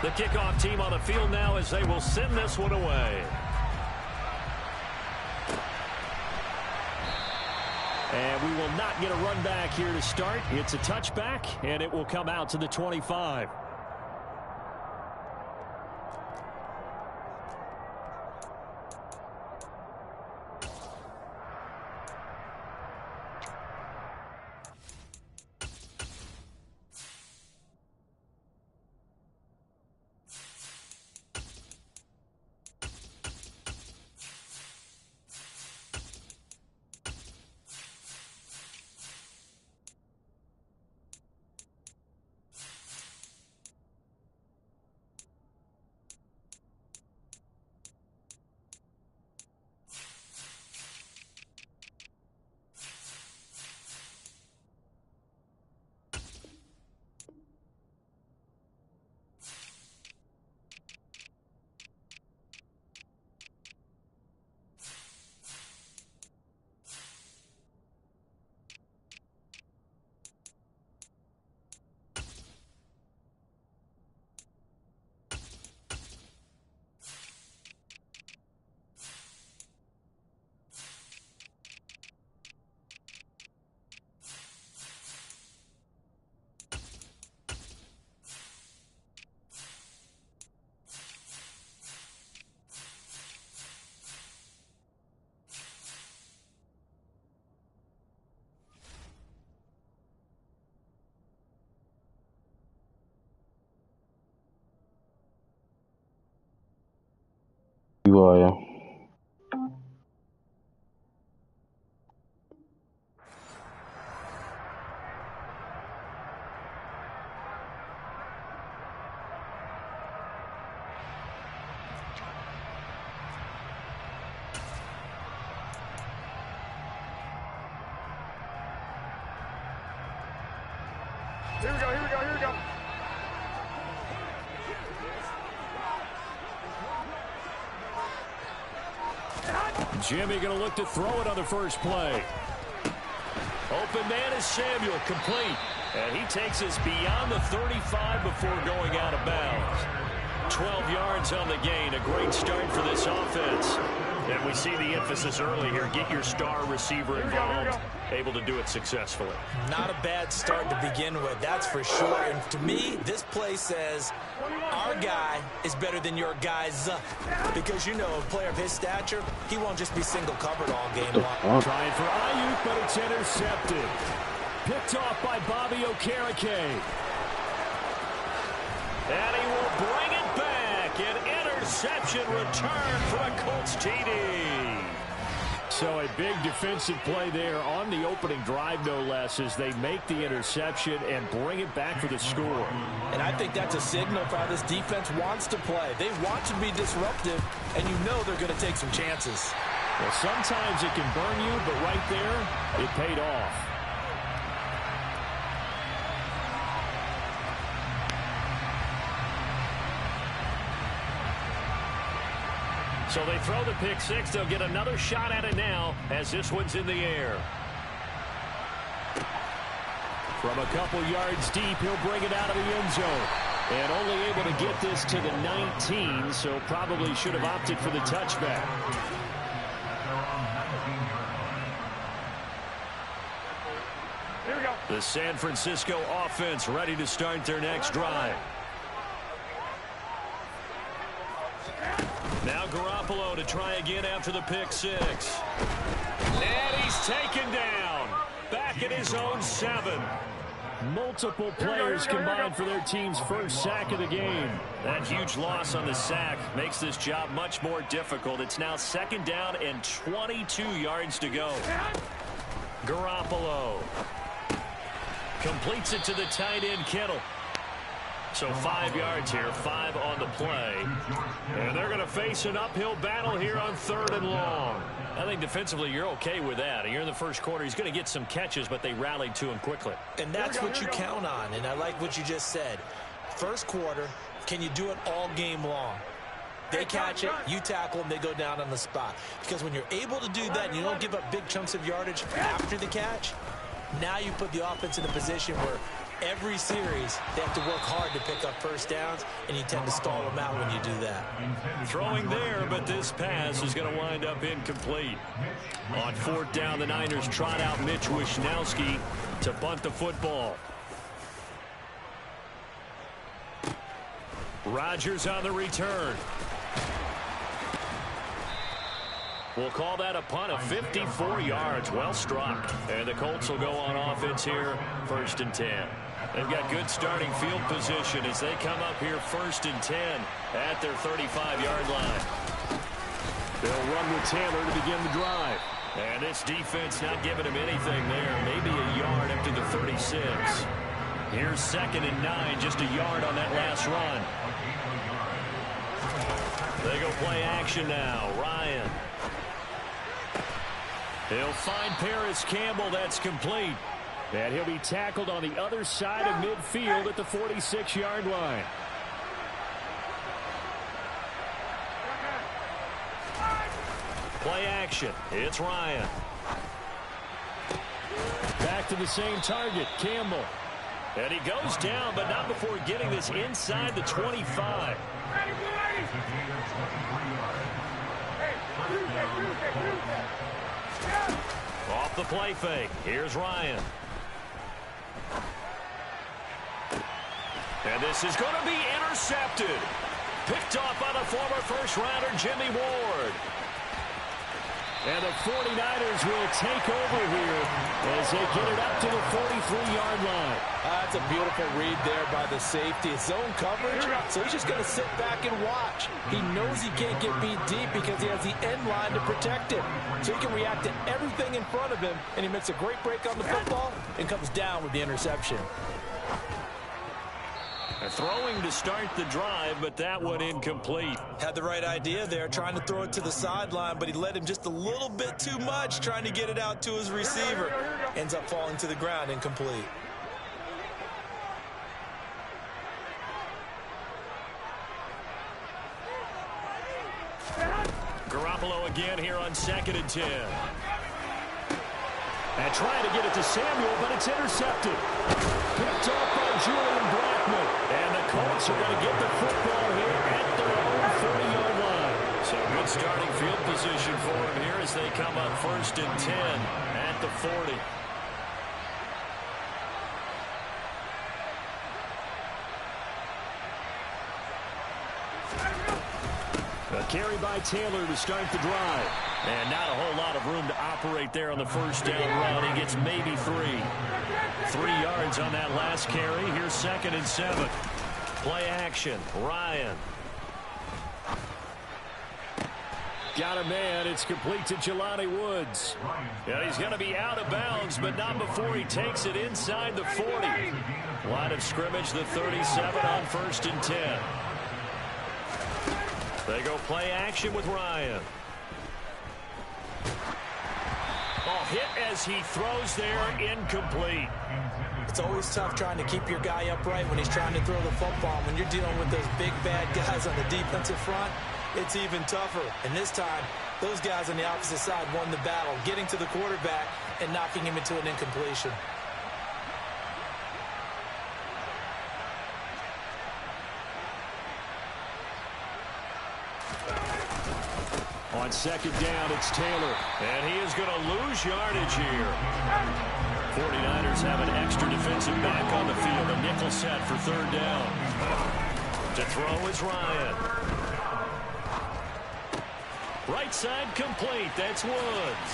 The kickoff team on the field now as they will send this one away. And we will not get a run back here to start. It's a touchback, and it will come out to the 25. Juaja. Here we go, here we go, here we go. Jimmy going to look to throw it on the first play. Open man is Samuel, complete. And he takes us beyond the 35 before going out of bounds. 12 yards on the gain. A great start for this offense. And we see the emphasis early here. Get your star receiver involved. Able to do it successfully. Not a bad start to begin with, that's for sure. And to me, this play says our guy is better than your guy's. Because, you know, a player of his stature, he won't just be single covered all game long. Trying for Ayuk, but it's intercepted. Picked off by Bobby Okereke. And he will bring it back. An interception return for a Colts TD. So a big defensive play there on the opening drive, no less, as they make the interception and bring it back for the score. And I think that's a signal for how this defense wants to play. They want to be disruptive, and you know they're going to take some chances. Well, sometimes it can burn you, but right there, it paid off. So they throw the pick six. They'll get another shot at it now as this one's in the air. From a couple yards deep, he'll bring it out of the end zone. And only able to get this to the 19, so probably should have opted for the touchback. Here we go. The San Francisco offense ready to start their next drive. Now Garoppolo to try again after the pick six. And he's taken down. Back at his own 7. Multiple players combined for their team's first sack of the game. That huge loss on the sack makes this job much more difficult. It's now 2nd down and 22 yards to go. Garoppolo completes it to the tight end, Kittle. So 5 yards here, 5 on the play. And they're going to face an uphill battle here on 3rd and long. I think defensively you're okay with that. You're in the first quarter. He's going to get some catches, but they rallied to him quickly. And that's what you count on, and I like what you just said. First quarter, can you do it all game long? They catch it, you tackle them, they go down on the spot. Because when you're able to do that and you don't give up big chunks of yardage after the catch, now you put the offense in a position where every series, they have to work hard to pick up first downs, and you tend to stall them out when you do that. Throwing there, but this pass is going to wind up incomplete. On 4th down, the Niners trot out Mitch Wishnowski to bunt the football. Rodgers on the return. We'll call that a punt of 54 yards. Well struck. And the Colts will go on offense here, 1st and 10. They've got good starting field position as they come up here 1st and 10 at their 35-yard line. They'll run with Taylor to begin the drive. And this defense not giving him anything there. Maybe a yard up to the 36. Here's 2nd and 9, just a yard on that last run. They go play action now. Ryan. He'll find Paris Campbell. That's complete. And he'll be tackled on the other side of midfield at the 46-yard line. Play action. It's Ryan. Back to the same target, Campbell. And he goes down, but not before getting this inside the 25. Off the play fake. Here's Ryan. And this is going to be intercepted. Picked off by the former first-rounder Jimmy Ward. And the 49ers will take over here as they get it up to the 43-yard line. That's a beautiful read there by the safety. Zone coverage, so he's just going to sit back and watch. He knows he can't get beat deep because he has the end line to protect it. So he can react to everything in front of him, and he makes a great break on the football and comes down with the interception. Throwing to start the drive, but that one incomplete. Had the right idea there, trying to throw it to the sideline, but he led him just a little bit too much, trying to get it out to his receiver. Ends up falling to the ground, incomplete. Garoppolo again here on 2nd and 10. And trying to get it to Samuel, but it's intercepted. Picked off by Julian Blackmon. And the Colts are going to get the football here at their own 40-yard line. So good starting field position for them here as they come up 1st and 10 at the 40. A carry by Taylor to start the drive. And not a whole lot of room to operate there on the 1st down run. He gets maybe 3. 3 yards on that last carry. Here's 2nd and 7. Play action. Ryan. Got a man. It's complete to Jelani Woods. And he's going to be out of bounds, but not before he takes it inside the 40. Line of scrimmage, the 37 on 1st and 10. They go play action with Ryan. Oh, hit as he throws there, incomplete. It's always tough trying to keep your guy upright when he's trying to throw the football. When you're dealing with those big, bad guys on the defensive front, it's even tougher. And this time, those guys on the opposite side won the battle, getting to the quarterback and knocking him into an incompletion. On 2nd down, it's Taylor. And he is going to lose yardage here. 49ers have an extra defensive back on the field. A nickel set for 3rd down. To throw is Ryan. Right side complete. That's Woods.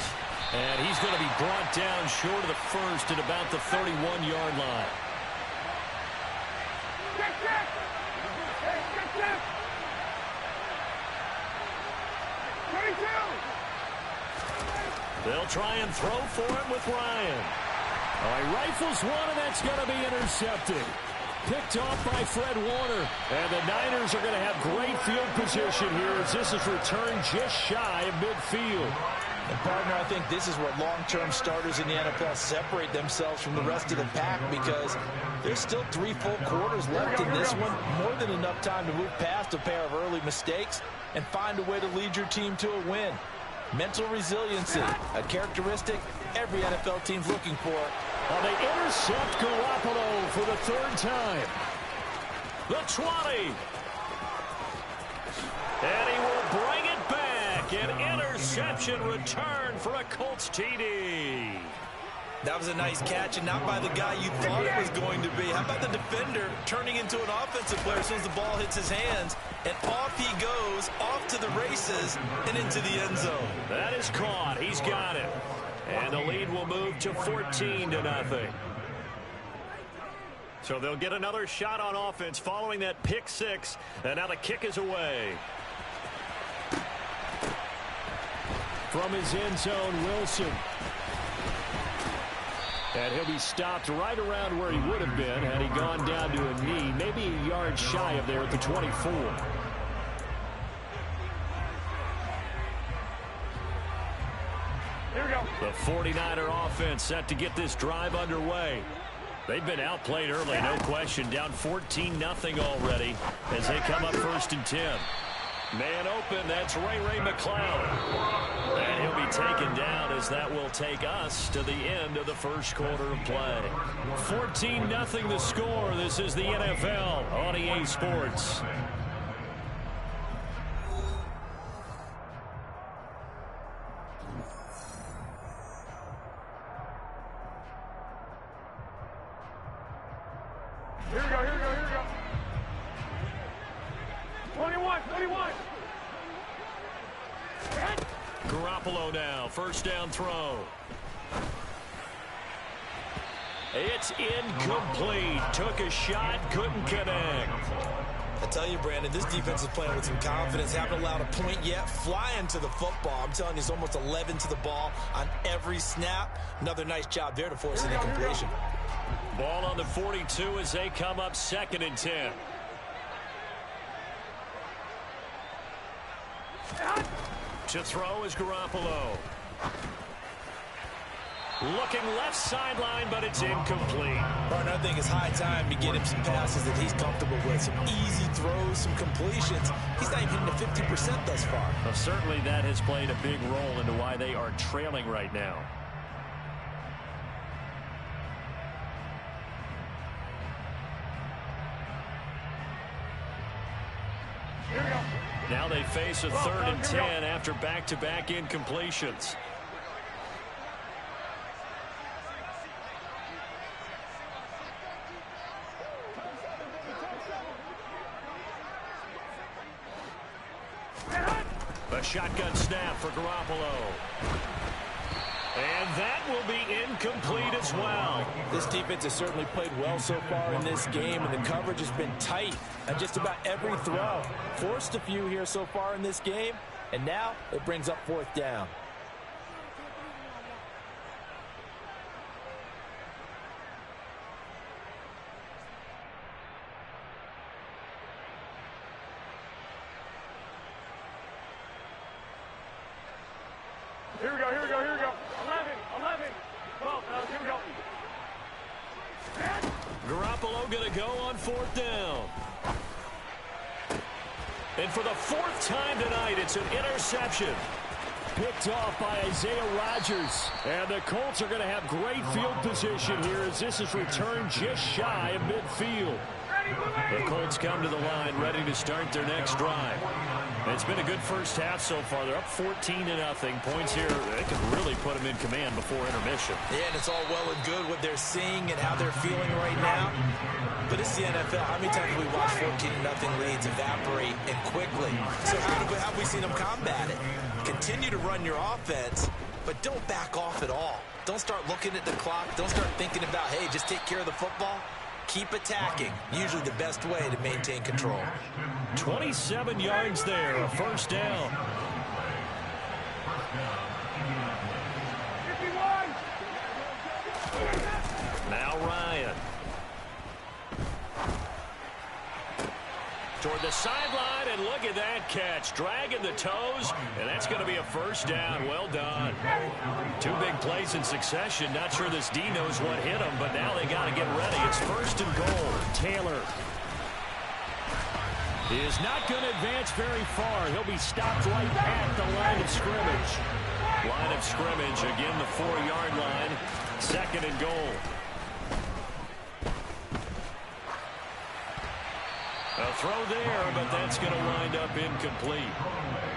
And he's going to be brought down short of the 1st at about the 31-yard line. They'll try and throw for it with Ryan. He rifles one, and that's going to be intercepted. Picked off by Fred Warner. And the Niners are going to have great field position here as this is returned just shy of midfield. And partner, I think this is what long-term starters in the NFL separate themselves from the rest of the pack, because there's still 3 full quarters left in this one. More than enough time to move past a pair of early mistakes and find a way to lead your team to a win. Mental resiliency, a characteristic every NFL team's looking for Well, they intercept Garoppolo for the third time. The 20. And he will bring it back. An interception return for a Colts TD. That was a nice catch, and not by the guy you thought it was going to be. How about the defender turning into an offensive player as soon as the ball hits his hands, and off he goes, off to the races, and into the end zone. That is caught. He's got it. And the lead will move to 14-0. So they'll get another shot on offense following that pick six, and now the kick is away. From his end zone, Wilson. And he'll be stopped right around where he would have been had he gone down to a knee, maybe a yard shy of there at the 24. Here we go. The 49er offense set to get this drive underway. They've been outplayed early, no question. Down 14-0 already as they come up 1st and 10. Man open, that's Ray McCloud. And he'll be taken down as that will take us to the end of the first quarter of play. 14-0 the score. This is the NFL on EA Sports. Here we go, here we go, here we go. 21. Garoppolo now, first down throw. It's incomplete. Took a shot, couldn't connect. I tell you, Brandon, this defense is playing with some confidence. Haven't allowed a point yet. Flying to the football. I'm telling you, it's almost 11 to the ball on every snap. Another nice job there to force an incompletion. Ball on the 42 as they come up 2nd and 10. To throw is Garoppolo. Looking left sideline, but it's incomplete. Partner, I think it's high time to get him some passes that he's comfortable with. Some easy throws, some completions. He's not even hitting the 50% thus far. Well, certainly that has played a big role into why they are trailing right now. Here we go. Now they face a 3rd and 10 after back-to-back incompletions. A shotgun snap for Garoppolo. And that will be incomplete as well. This defense has certainly played well so far in this game, and the coverage has been tight on just about every throw. Forced a few here so far in this game, and now it brings up 4th down. Here we go, here we go, here we go. 11. 12, here we go. Garoppolo going to go on 4th down. And for the 4th time tonight, it's an interception. Picked off by Isaiah Rodgers. And the Colts are going to have great field position here as this is returned just shy of midfield. The Colts come to the line ready to start their next drive. It's been a good first half so far. They're up 14-0. Points here, they can really put them in command before intermission. Yeah, and it's all well and good what they're seeing and how they're feeling right now. But it's the NFL. How many times have we watched 14-0 leads evaporate and quickly? So how have we seen them combat it? Continue to run your offense, but don't back off at all. Don't start looking at the clock. Don't start thinking about, hey, just take care of the football. Keep attacking. Usually the best way to maintain control. 27 yards there, a first down. 51. Now Ryan. Toward the sideline, and look at that catch. Dragging the toes, and that's going to be a first down. Well done. 2 big plays in succession. Not sure this D knows what hit him, but now they got to get ready. It's 1st and goal. Taylor is not going to advance very far. He'll be stopped right at the line of scrimmage. Line of scrimmage, again, the 4-yard line. 2nd and goal. throw there, but that's going to wind up incomplete.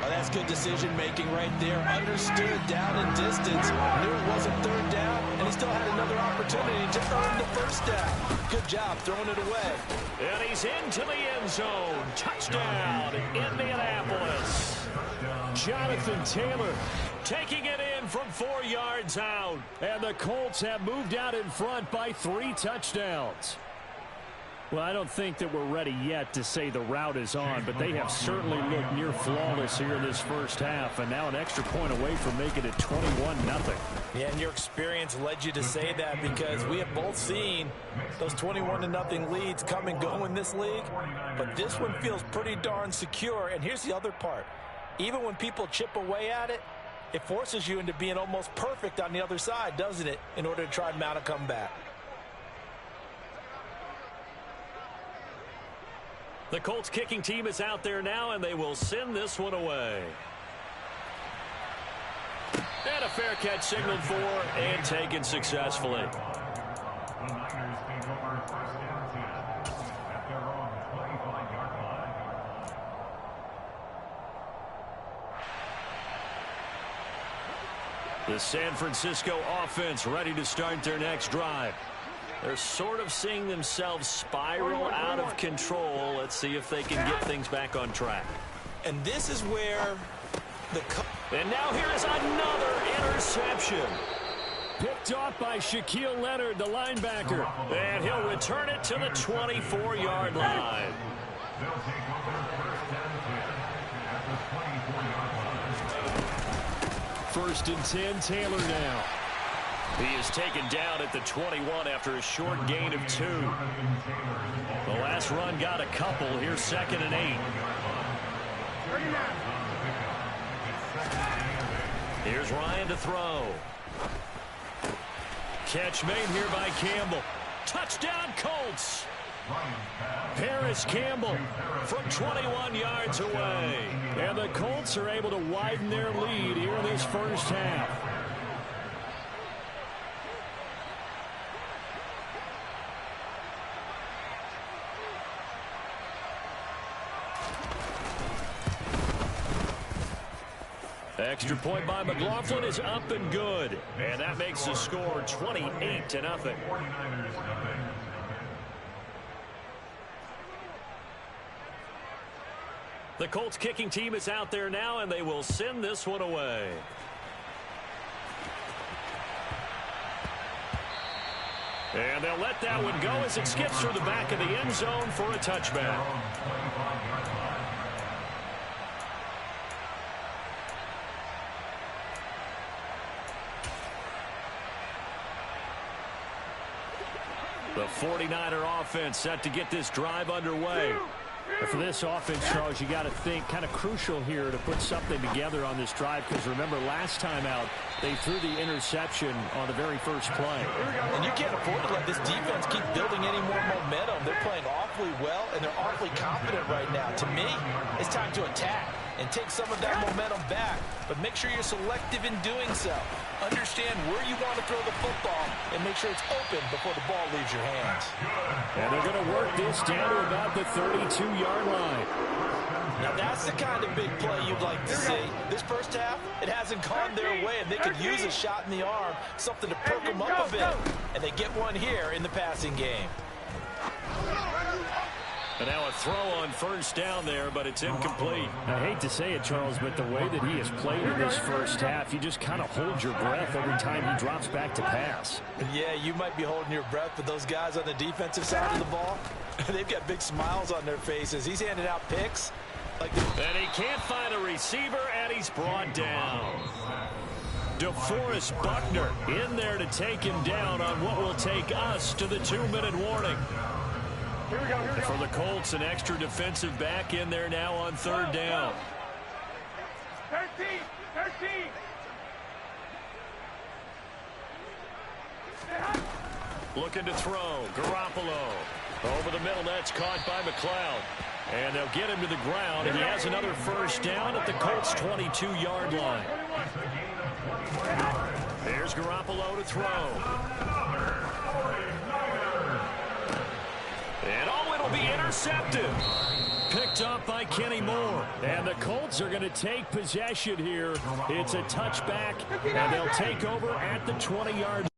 Oh, that's good decision-making right there. Understood down and distance. Knew it wasn't third down, and he still had another opportunity to earn the first down. Good job throwing it away. And he's into the end zone. Touchdown, Indianapolis. Jonathan Taylor taking it in from 4 yards out. And the Colts have moved out in front by 3 touchdowns. Well, I don't think that we're ready yet to say the route is on, but they have certainly looked near flawless here in this first half, and now an extra point away from making it 21-0. Yeah, and your experience led you to say that because we have both seen those 21-0 leads come and go in this league, but this one feels pretty darn secure. And here's the other part. Even when people chip away at it, it forces you into being almost perfect on the other side, doesn't it, in order to try and mount a comeback. The Colts kicking team is out there now, and they will send this one away. And a fair catch signaled for and taken successfully. The San Francisco offense ready to start their next drive. They're sort of seeing themselves spiral out of control. Let's see if they can get things back on track. And this is where the... And now here is another interception. Picked off by Shaquille Leonard, the linebacker. And he'll return it to the 24-yard line. First and 10, Taylor now. He is taken down at the 21 after a short gain of 2. The last run got a couple. Here's 2nd and 8. Here's Ryan to throw. Catch made here by Campbell. Touchdown Colts. Harris Campbell from 21 yards away. And the Colts are able to widen their lead here in this first half. Extra point by McLaughlin is up and good. And that makes the score 28-0. The Colts kicking team is out there now, and they will send this one away. And they'll let that one go as it skips through the back of the end zone for a touchback. The 49er offense set to get this drive underway. And for this offense, Charles, you got to think kind of crucial here to put something together on this drive, because remember last time out they threw the interception on the very first play. And you can't afford to let this defense keep building any more momentum. They're playing awfully well, and they're awfully confident right now. To me, it's time to attack and take some of that momentum back, but make sure you're selective in doing so. Understand where you want to throw the football and make sure it's open before the ball leaves your hands. And they're going to work this down to about the 32-yard line. Now that's the kind of big play you'd like to see. This first half, it hasn't gone their way, and they could use a shot in the arm, something to perk them up a bit. And they get one here in the passing game. And now a throw on first down there, but it's incomplete. I hate to say it, Charles, but the way that he has played in this first half, you just kind of hold your breath every time he drops back to pass. Yeah, you might be holding your breath, but those guys on the defensive side of the ball, they've got big smiles on their faces. He's handing out picks. And he can't find a receiver, and he's brought down. DeForest Buckner in there to take him down on what will take us to the 2-minute warning. Here we go, here we go. For the Colts, an extra defensive back in there now on third down. 13. Looking to throw. Garoppolo. Over the middle, that's caught by McLeod. And they'll get him to the ground, and he has another first down at the Colts' 22-yard line. There's Garoppolo to throw. And it'll be intercepted. picked up by Kenny Moore. And the Colts are going to take possession here. It's a touchback, and they'll take over at the 20-yard line.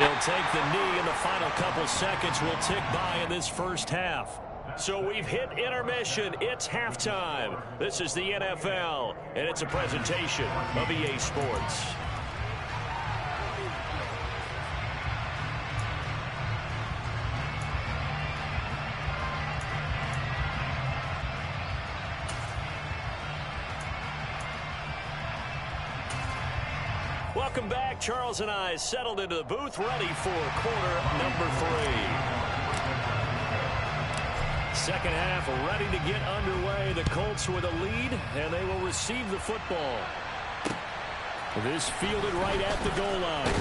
He'll take the knee, and the final couple seconds will tick by in this first half. So we've hit intermission. It's halftime. This is the NFL, and it's a presentation of EA Sports. Welcome back. Charles and I settled into the booth, ready for quarter number 3. Second half ready to get underway. The Colts with a lead, and they will receive the football. This fielded right at the goal line.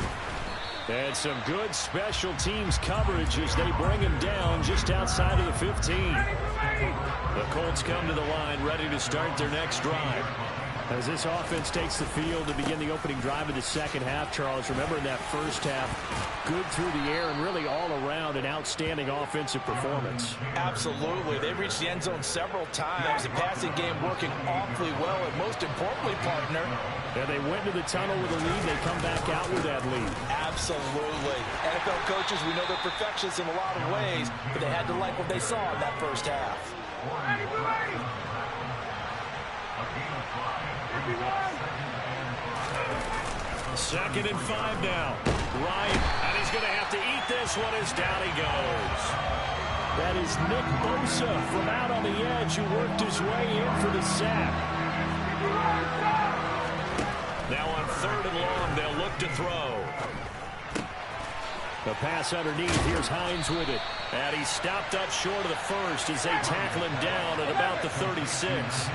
And some good special teams coverage as they bring him down just outside of the 15. The Colts come to the line ready to start their next drive. As this offense takes the field to begin the opening drive of the second half, Charles, remember in that first half, good through the air and really all around an outstanding offensive performance. Absolutely. They reached the end zone several times. The passing game working awfully well, and most importantly, partner, and they went to the tunnel with a lead. They come back out with that lead. Absolutely. NFL coaches, we know they're perfectionists in a lot of ways, but they had to like what they saw in that first half. Second and 5 now. Ryan, and he's going to have to eat this one as down he goes. That is Nick Bosa from out on the edge who worked his way in for the sack. Now on 3rd and long, they'll look to throw. The pass underneath. Here's Hines with it. And he's stopped up short of the first as they tackle him down at about the 36.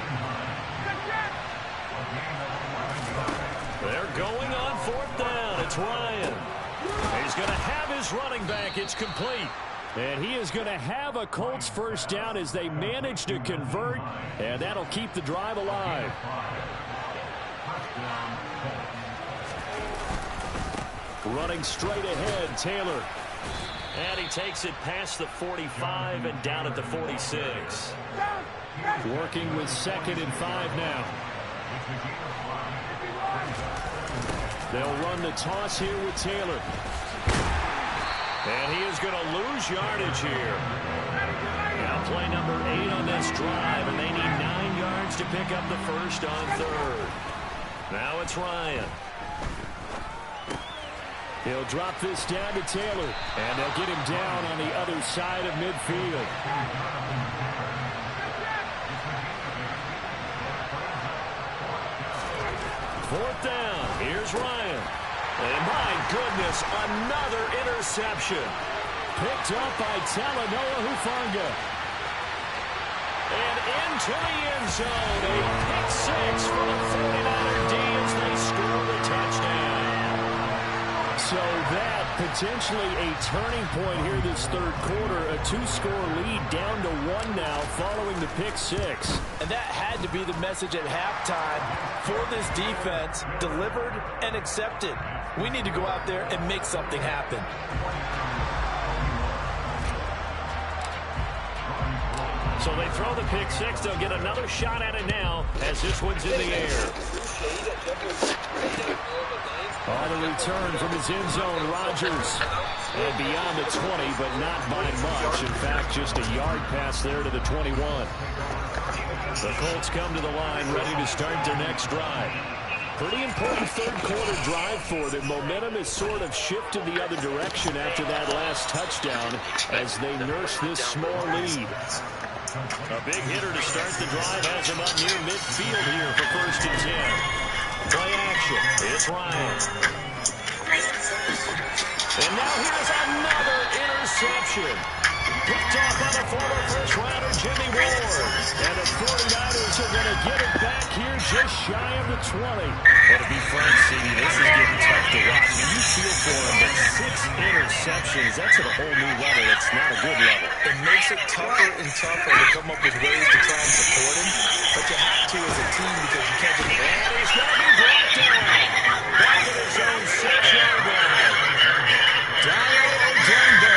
They're going on 4th down. It's Ryan. He's going to have his running back. It's complete. And he is going to have a Colts first down as they manage to convert. And that'll keep the drive alive. Running straight ahead, Taylor. And he takes it past the 45 and down at the 46. Working with 2nd and 5 now. They'll run the toss here with Taylor. And he is going to lose yardage here. Now play number 8 on this drive, and they need 9 yards to pick up the first on 3rd. Now it's Ryan. He'll drop this down to Taylor, and they'll get him down on the other side of midfield. Fourth down. Here's Ryan. And my goodness, another interception. Picked up by Talanoa Hufanga. And into the end zone. A pick 6 for the 49er D as they score the touchdown. So that potentially a turning point here this 3rd quarter. A 2-score lead down to 1 now following the pick 6. And that had to be the message at halftime for this defense. Delivered and accepted. We need to go out there and make something happen. So they throw the pick 6. They'll get another shot at it now as this one's in the air. On the return from his end zone, Rodgers. And beyond the 20, but not by much. In fact, just a yard pass there to the 21. The Colts come to the line ready to start their next drive. Pretty important 3rd quarter drive for them. Momentum has sort of shifted the other direction after that last touchdown as they nurse this small lead. A big hitter to start the drive has him up near midfield here for 1st and 10. Play action. It's Ryan. And now here's another interception. Picked off by the former first-rounder Jimmy Ward. And the 49ers are going to get it back here just shy of the 20. Well, to be frank, CD, this is getting tough to watch. When you feel for him, but 6 interceptions, that's at a whole new level. It's not a good level. It makes it tougher and tougher to come up with ways to try and support him. But you have to as a team because you can't just... And he's going to be brought down. Back at his own 6-yard line. Dio Odembo.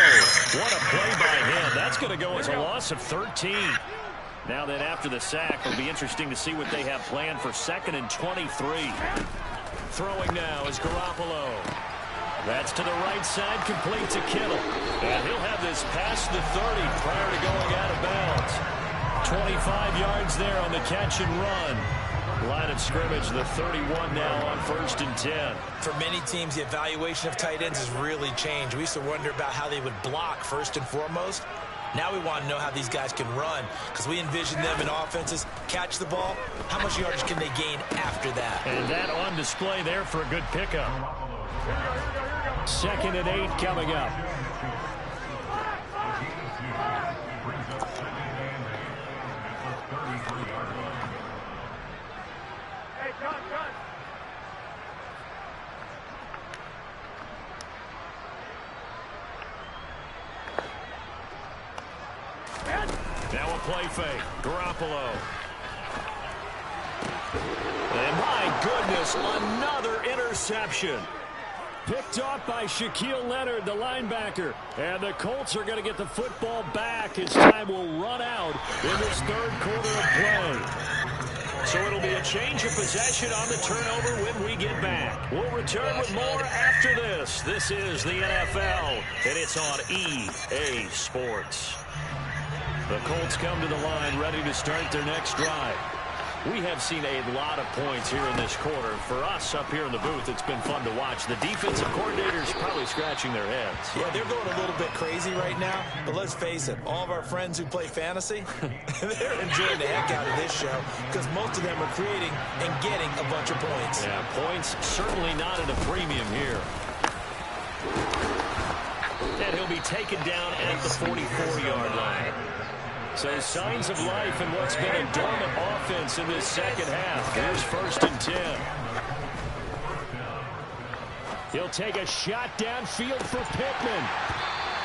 What a play by him. That's going to go as a loss of 13. Now that after the sack, it'll be interesting to see what they have planned for 2nd and 23. Throwing now is Garoppolo. That's to the right side, complete to Kittle. And he'll have this past the 30 prior to going out of bounds. 25 yards there on the catch and run. Line of scrimmage, the 31 now on 1st and 10. For many teams, the evaluation of tight ends has really changed. We used to wonder about how they would block first and foremost. Now we want to know how these guys can run because we envision them in offenses catch the ball. How much yardage can they gain after that? And that on display there for a good pickup. 2nd and 8 coming up. Now a play fake. Garoppolo. And my goodness, another interception. Picked off by Shaquille Leonard, the linebacker. And the Colts are going to get the football back as time will run out in this third quarter of play. So it'll be a change of possession on the turnover when we get back. We'll return with more after this. This is the NFL, and it's on EA Sports. The Colts come to the line ready to start their next drive. We have seen a lot of points here in this quarter. For us up here in the booth, it's been fun to watch. The defensive coordinators probably scratching their heads. Yeah, they're going a little bit crazy right now. But let's face it, all of our friends who play fantasy, they're enjoying the heck out of this show because most of them are creating and getting a bunch of points. Yeah, points certainly not at a premium here. And he'll be taken down at the 44-yard line. So signs of life in what's been a dormant offense in this second half. Here's 1st and 10. He'll take a shot downfield for Pittman.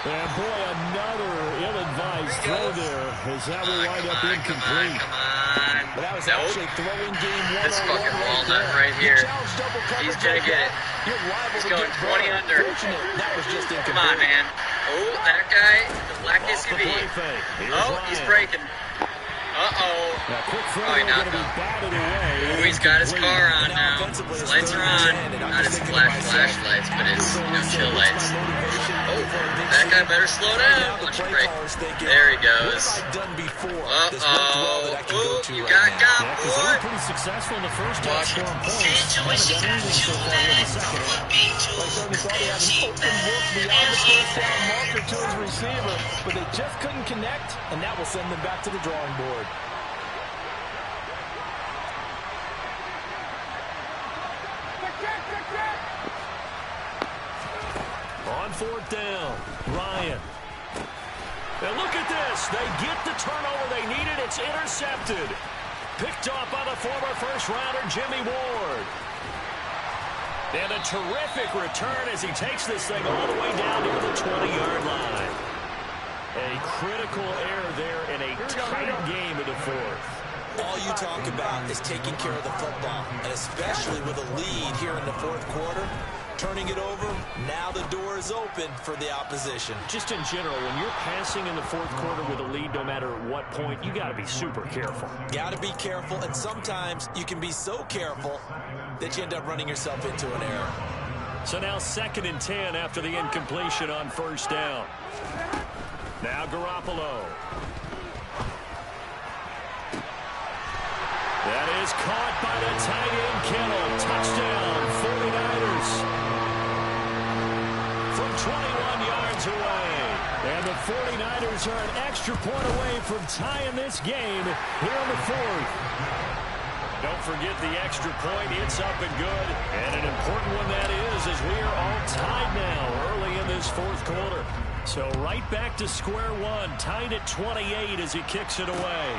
And boy, another ill-advised throw there as that will wind up incomplete. But that was actually throwing game one. This fucking walnut right here. He's gonna get it. He's going 20 under. That was just incomplete. Come on, man. Oh, that guy, the black SUV. Oh, he's breaking. Uh-oh. Oh, he knocked him. Oh, he's got his car on now. His lights are on. Not his flashlights, but his, chill lights. Oh, that guy better slow down. Watch him break. There he goes. Uh-oh. Oh, you got Yeah, because they were boy. pretty successful in the first half scoring points. To his receiver, but they just couldn't connect, and that will send them back to the drawing board. On 4th down, Ryan. And look at this. They get the turnover they needed. It's intercepted. Picked off by the former first-rounder, Jimmy Ward. And a terrific return as he takes this thing all the way down near the 20-yard line. A critical error there in a tight game in the fourth. All you talk about is taking care of the football, and especially with a lead here in the fourth quarter, turning it over, now the door is open for the opposition. Just in general, when you're passing in the fourth quarter with a lead, no matter at what point, you got to be super careful. Got to be careful, and sometimes you can be so careful that you end up running yourself into an error. So now 2nd and 10 after the incompletion on 1st down. Now Garoppolo. That is caught by the tight end Kittle. Touchdown, 49ers. From 21 yards away. And the 49ers are an extra point away from tying this game here in the fourth. Don't forget the extra point. It's up and good. And an important one that is, as we are all tied now early in this fourth quarter. So right back to square one, tied at 28 as he kicks it away.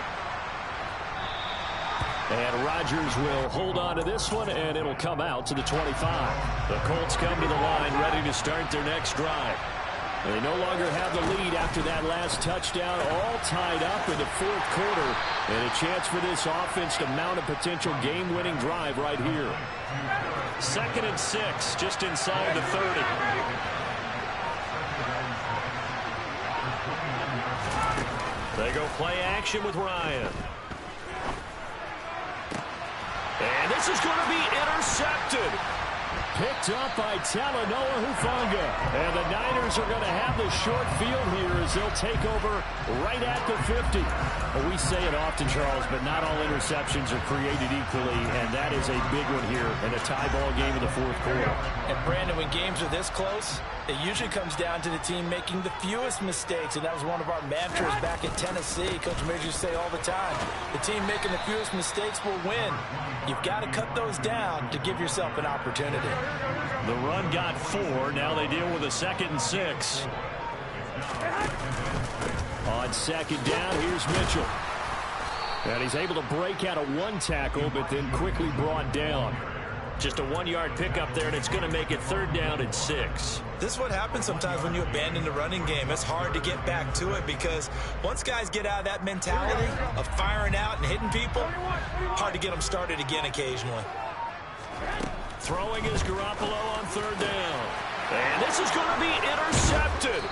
And Rodgers will hold on to this one, and it'll come out to the 25. The Colts come to the line ready to start their next drive. They no longer have the lead after that last touchdown, all tied up in the fourth quarter. And a chance for this offense to mount a potential game-winning drive right here. 2nd and 6, just inside the 30. They go play action with Ryan. And this is going to be intercepted. Picked up by Talanoa Hufanga. And the Niners are going to have the short field here as they'll take over right at the 50. Well, we say it often, Charles, but not all interceptions are created equally, and that is a big one here in a tie ball game in the fourth quarter. And Brandon, when games are this close, it usually comes down to the team making the fewest mistakes, and that was one of our mantras back in Tennessee. Coach Major used to say all the time, the team making the fewest mistakes will win. You've got to cut those down to give yourself an opportunity. The run got 4. Now they deal with a 2nd and 6. On 2nd down, here's Mitchell. And he's able to break out of one tackle, but then quickly brought down. Just a 1-yard pickup there, and it's going to make it 3rd down and 6. This is what happens sometimes when you abandon the running game. It's hard to get back to it because once guys get out of that mentality of firing out and hitting people, hard to get them started again occasionally. Throwing is Garoppolo on 3rd down. And this is going to be intercepted.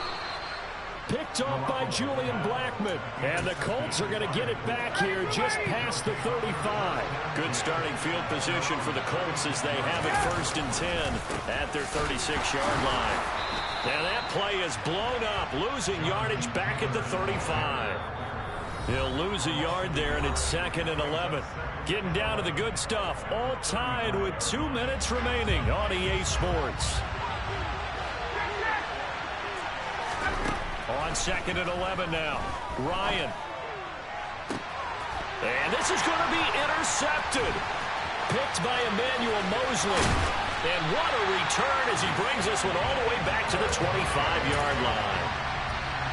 Picked off by Julian Blackmon. And the Colts are going to get it back here just past the 35. Good starting field position for the Colts as they have it 1st and 10 at their 36-yard line. And that play is blown up, losing yardage back at the 35. He'll lose a yard there, and it's 2nd and 11. Getting down to the good stuff, all tied with 2 minutes remaining on EA Sports. On 2nd and 11 now. Ryan. And this is going to be intercepted. Picked by Emmanuel Mosley. And what a return as he brings this one all the way back to the 25-yard line.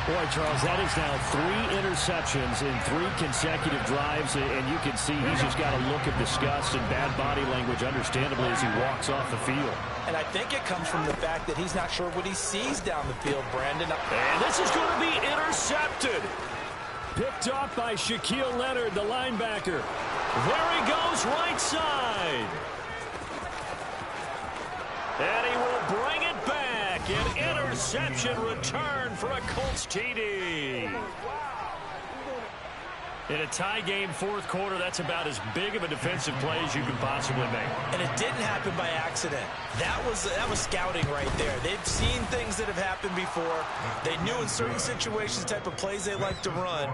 Boy, Charles, that is now 3 interceptions in 3 consecutive drives, and you can see he's just got a look of disgust and bad body language, understandably, as he walks off the field. And I think it comes from the fact that he's not sure what he sees down the field, Brandon. And this is going to be intercepted. Picked off by Shaquille Leonard, the linebacker. There he goes, right side. And he will bring it back. An interception return for a Colts TD. In a tie game, 4th quarter, that's about as big of a defensive play as you can possibly make. And it didn't happen by accident. That was scouting right there. They've seen things that have happened before. They knew in certain situations the type of plays they like to run,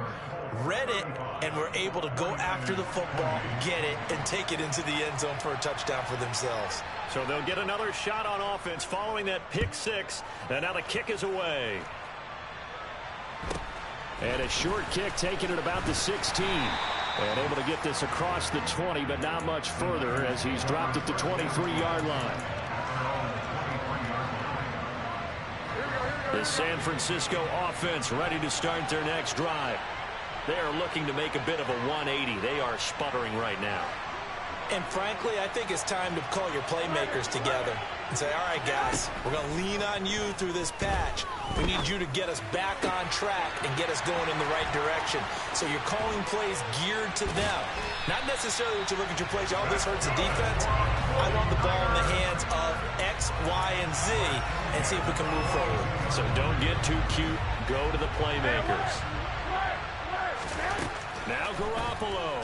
read it, and were able to go after the football, get it, and take it into the end zone for a touchdown for themselves. So they'll get another shot on offense following that pick 6, and now the kick is away. And a short kick taken at about the 16. And able to get this across the 20, but not much further as he's dropped at the 23-yard line. The San Francisco offense ready to start their next drive. They are looking to make a bit of a 180. They are sputtering right now. And frankly, I think it's time to call your playmakers together and say, all right, guys, we're going to lean on you through this patch. We need you to get us back on track and get us going in the right direction. So you're calling plays geared to them. Not necessarily that you look at your plays, oh, this hurts the defense. I want the ball in the hands of X, Y, and Z and see if we can move forward. So don't get too cute. Go to the playmakers. Now Garoppolo.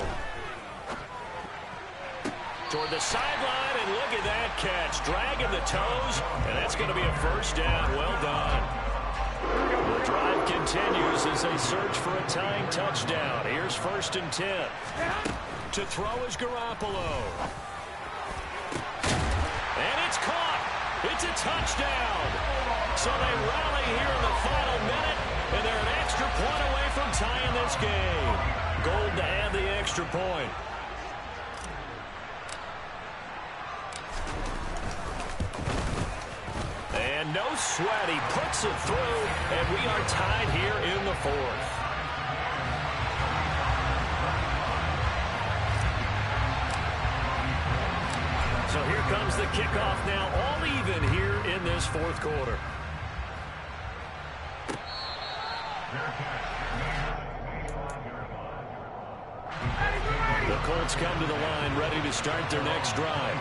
Toward the sideline, and look at that catch. Dragging the toes, and that's going to be a 1st down. Well done. The drive continues as they search for a tying touchdown. Here's 1st and 10. To throw is Garoppolo. And it's caught. It's a touchdown. So they rally here in the final minute, and they're an extra point away from tying this game. Gold to add the extra point. And no sweat, he puts it through, and we are tied here in the 4th. So here comes the kickoff now, all even here in this 4th quarter. The Colts come to the line ready to start their next drive.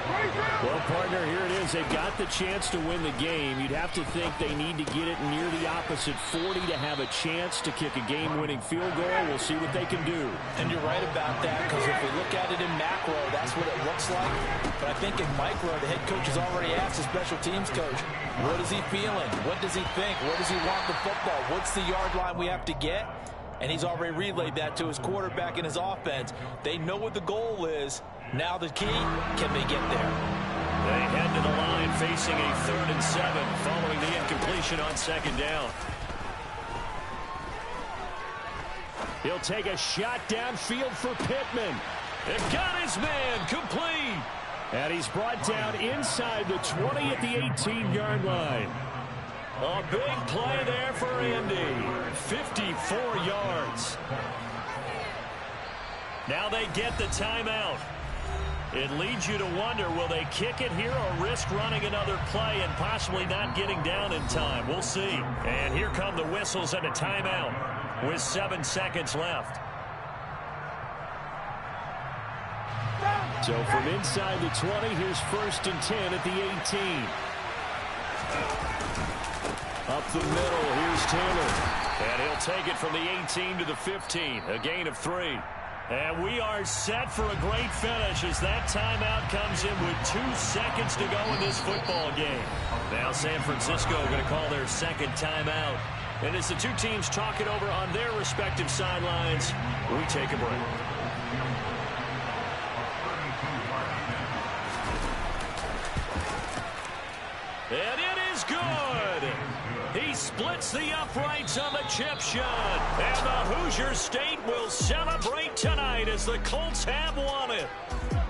Well, partner, here it is. They've got the chance to win the game. You'd have to think they need to get it near the opposite 40 to have a chance to kick a game-winning field goal. We'll see what they can do. And you're right about that, because if we look at it in macro, that's what it looks like. But I think in micro, the head coach has already asked the special teams coach, what is he feeling? What does he think? Where does he want the football? What's the yard line we have to get? And he's already relayed that to his quarterback and his offense. They know what the goal is. Now the key, can they get there? They head to the line facing a 3rd and 7 following the incompletion on 2nd down. He'll take a shot downfield for Pittman. And got his man complete. And he's brought down inside the 20 at the 18-yard line. A big play there for Andy. 54 yards. Now they get the timeout. It leads you to wonder, will they kick it here or risk running another play and possibly not getting down in time? We'll see. And here come the whistles and a timeout with 7 seconds left. So from inside the 20, here's 1st and 10 at the 18. Up the middle, here's Taylor. And he'll take it from the 18 to the 15, a gain of 3. And we are set for a great finish as that timeout comes in with 2 seconds to go in this football game. Now San Francisco going to call their second timeout. And as the two teams talk it over on their respective sidelines, we take a break. And it is good. He splits the uprights on the chip shot. And the Hoosier State will celebrate tonight as the Colts have won it.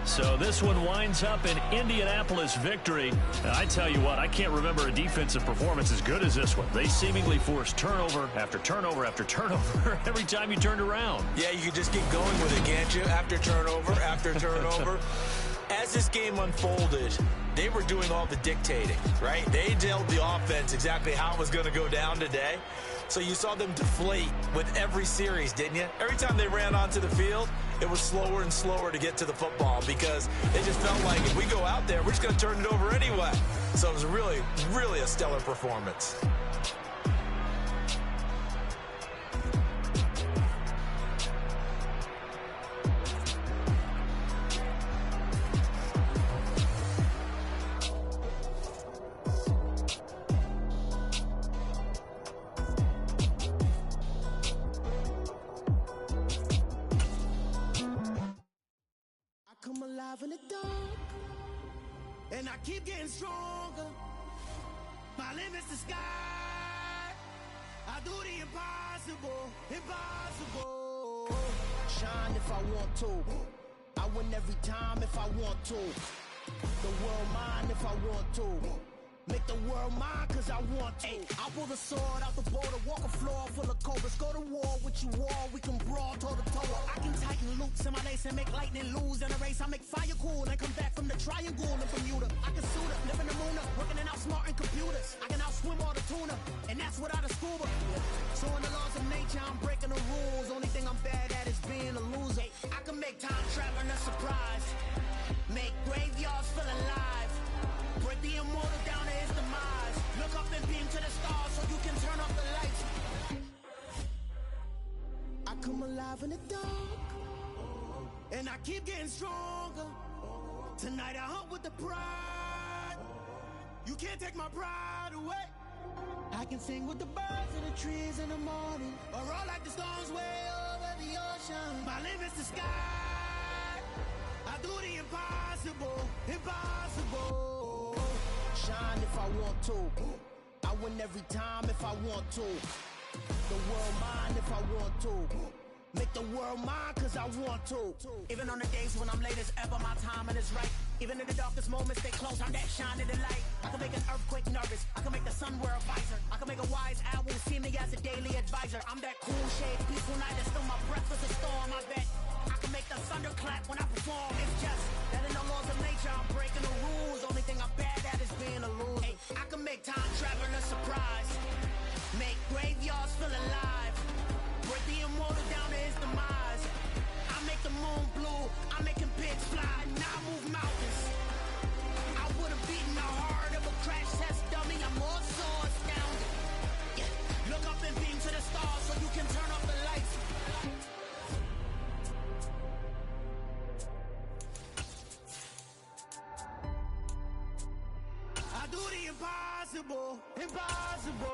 So this one winds up an Indianapolis victory. I tell you what, I can't remember a defensive performance as good as this one. They seemingly forced turnover after turnover after turnover every time you turned around. Yeah, you could just keep going with it, can't you? After turnover. As this game unfolded, they were doing all the dictating, right? They told the offense exactly how it was going to go down today. So you saw them deflate with every series, didn't you? Every time they ran onto the field, it was slower and slower to get to the football because they just felt like if we go out there, we're just going to turn it over anyway. So it was really, really a stellar performance. In the dark, and I keep getting stronger. My limit's the sky. I do the impossible. Shine if I want to. I win every time if I want to. The world mine if I want to. Make the world mine cause I want to. I pull the sword out the border, walk a floor full of cobras. Go to war with you all, we can brawl toe to toe. I can tighten loops in my lace and make lightning lose in a race. I make fire cool and come back from the triangle in Bermuda. I can suit up, live in the moon up, working and outsmarting computers. I can outswim all the tuna, and that's without a scuba. So in the laws of nature, I'm breaking the rules. Only thing I'm bad at is being a loser. I can make time traveling a surprise. Make graveyards feel alive. Break the immortal down to his demise. Look up and beam to the stars so you can turn off the lights. I come alive in the dark, and I keep getting stronger. Tonight I hunt with the pride. You can't take my pride away. I can sing with the birds and the trees in the morning, or roll like the storms way over the ocean. My limit's the sky. I do the impossible. Shine if I want to. I win every time if I want to. The world mine if I want to. Make the world mine cause I want to. Even on the days when I'm late as ever, my timing is right. Even in the darkest moments, stay close, I'm that shining the light. I can make an earthquake nervous. I can make the sun wear a visor. I can make a wise owl see me as a daily advisor. I'm that cool shade, peaceful night, and still my breath is a storm, I bet. I can make the thunder clap when I perform. It's just that in the laws of nature, I'm breaking the rules. Only thing I'm bad at is being a loser. Hey, I can make time traveling a surprise. Make graveyards feel alive. Break the immortal down to his demise. I make the moon blue. I'm making pigs fly. Now I move mountains. I would have beaten the heart of a crash test dummy. I'm more so astounded. Yeah. Look up and beam to the stars so you can turn off the lights. I do the impossible. Impossible.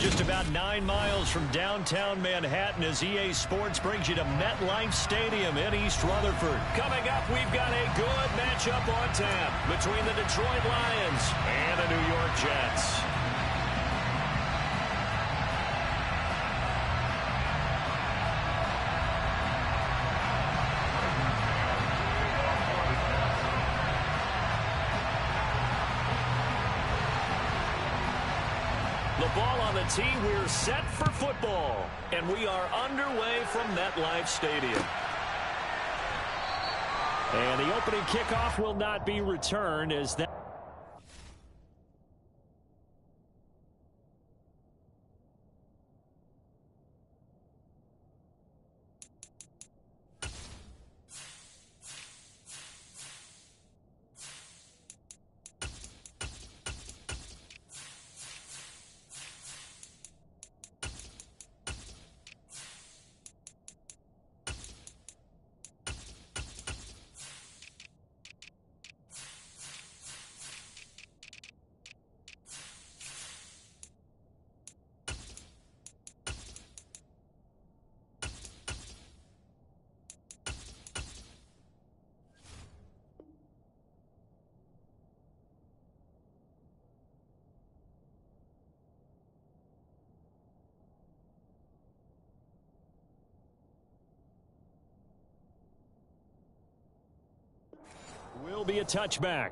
just about 9 miles from downtown Manhattan as EA Sports brings you to MetLife Stadium in East Rutherford. Coming up, we've got a good matchup on tap between the Detroit Lions and the New York Jets. The ball on the tee, we're set for football. And we are underway from MetLife Stadium. And the opening kickoff will not be returned as that... will be a touchback.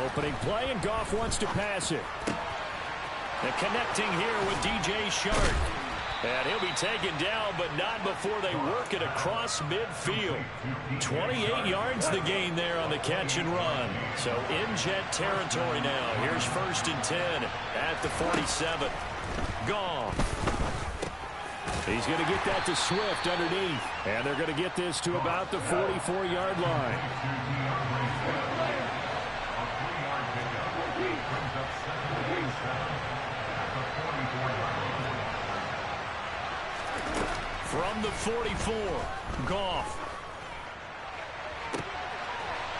Opening play, and Goff wants to pass it. And connecting here with DJ Shark. And he'll be taken down, but not before they work it across midfield. 28 yards the gain there on the catch and run. So in Jet territory now. Here's 1st and 10 at the 47. Goff. He's going to get that to Swift underneath. And they're going to get this to about the 44-yard line. From the 44, Goff.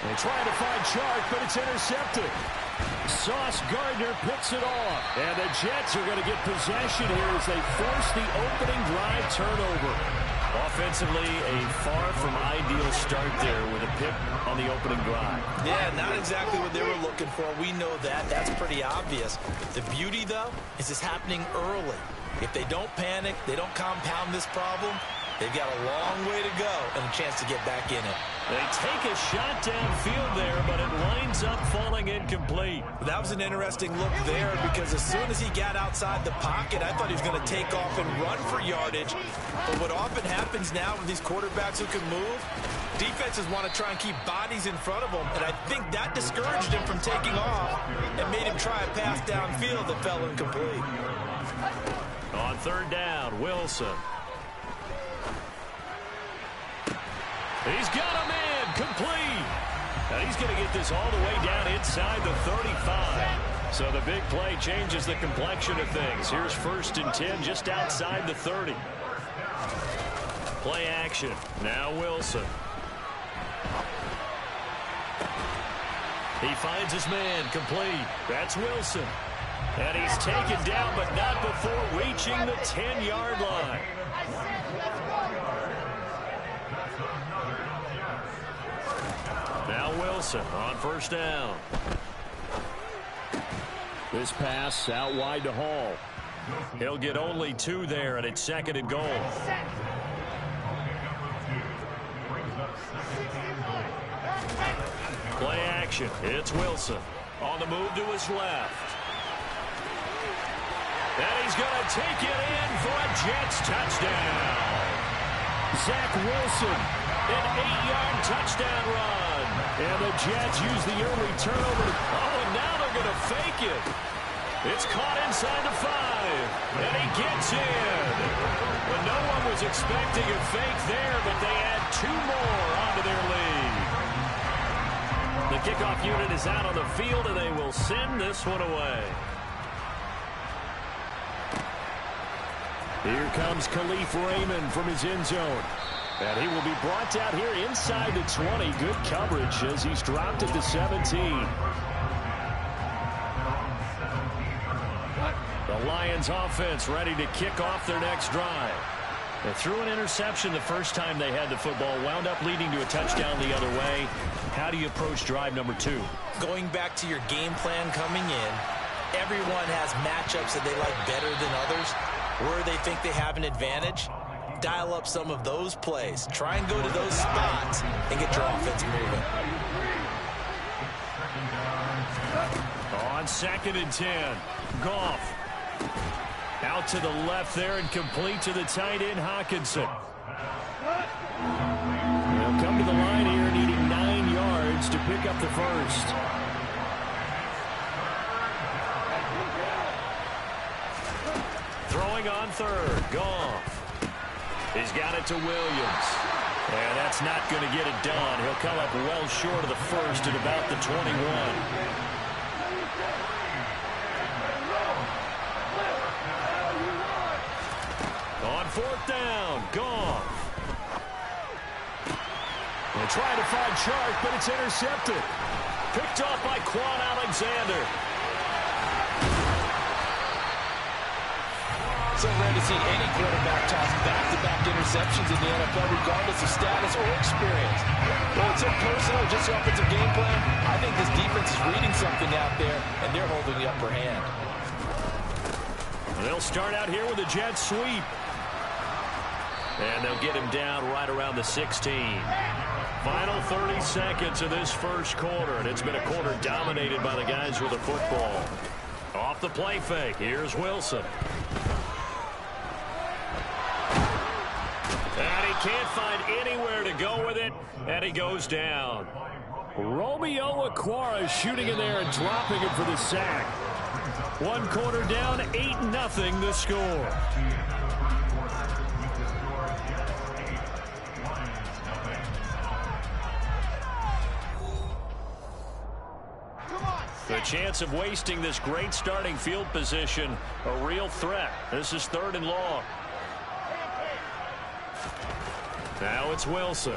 They try to find Chark, but it's intercepted. Sauce Gardner picks it off. And the Jets are going to get possession here as they force the opening drive turnover. Offensively, a far from ideal start there with a pick on the opening drive. Yeah, not exactly what they were looking for. We know that. That's pretty obvious. The beauty, though, is it's happening early. If they don't panic, they don't compound this problem, they've got a long way to go and a chance to get back in it. They take a shot downfield there, but it winds up falling incomplete. That was an interesting look there because as soon as he got outside the pocket, I thought he was going to take off and run for yardage. But what often happens now with these quarterbacks who can move, defenses want to try and keep bodies in front of them, and I think that discouraged him from taking off and made him try a pass downfield that fell incomplete. On 3rd down, Wilson. He's got a man complete. And he's going to get this all the way down inside the 35. So the big play changes the complexion of things. Here's 1st and 10 just outside the 30. Play action. Now Wilson. He finds his man complete. That's Wilson. And he's taken down, but not before reaching the 10-yard line. Now Wilson on 1st down. This pass out wide to Hall. He'll get only 2 there, and it's 2nd and goal. Play action. It's Wilson. On the move to his left. And he's going to take it in for a Jets touchdown. Zach Wilson, an 8-yard touchdown run. And the Jets use the early turnover. And now they're going to fake it. It's caught inside the 5. And he gets in. Well, no one was expecting a fake there, but they add 2 more onto their lead. The kickoff unit is out on the field, and they will send this one away. Here comes Khalif Raymond from his end zone. And he will be brought down here inside the 20. Good coverage as he's dropped at the 17. The Lions offense ready to kick off their next drive. They threw an interception the first time they had the football, wound up leading to a touchdown the other way. How do you approach drive number 2? Going back to your game plan coming in, everyone has matchups that they like better than others. Where they think they have an advantage, dial up some of those plays. Try and go to those spots and get your offense moving. On 2nd and 10, Goff. Out to the left there and complete to the tight end, Hawkinson. They'll come to the line here needing 9 yards to pick up the first. Throwing on 3rd, Goff. He's got it to Williams. And that's not going to get it done. He'll come up well short of the first at about the 21. On 4th down, Goff. They'll try to find Chark, but it's intercepted. Picked off by Quan Alexander. So rare to see any quarterback toss back-to-back interceptions in the NFL, regardless of status or experience. Well, it's impersonal, just the offensive game plan. I think this defense is reading something out there, and they're holding the upper hand. They'll start out here with a jet sweep. And they'll get him down right around the 16. Final 30 seconds of this first quarter, and it's been a quarter dominated by the guys with the football. Off the play fake, here's Wilson. And he can't find anywhere to go with it, and he goes down. Romeo Okwara shooting in there and dropping it for the sack. 1 quarter down, 8-0 the score. The chance of wasting this great starting field position, a real threat. This is 3rd and long. Now it's Wilson.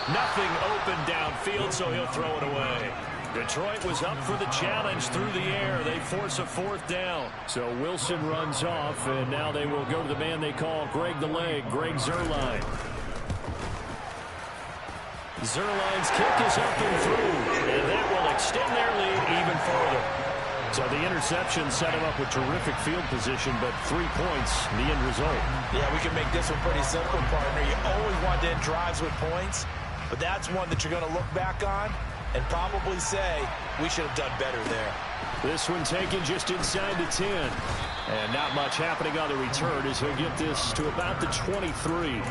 Nothing open downfield, so he'll throw it away. Detroit was up for the challenge through the air. They force a 4th down. So Wilson runs off, and now they will go to the man they call Greg the Leg, Greg Zuerlein. Zuerlein's kick is up and through, and that will extend their lead even further. So the interception set him up with terrific field position, but 3 points, the end result. Yeah, we can make this one pretty simple, partner. You always want to end drives with points, but that's one that you're going to look back on and probably say, we should have done better there. This one taken just inside the 10. And not much happening on the return as he'll get this to about the 23.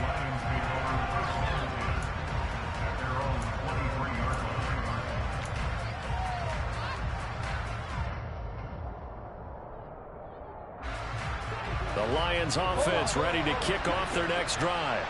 The Lions offense ready to kick off their next drive.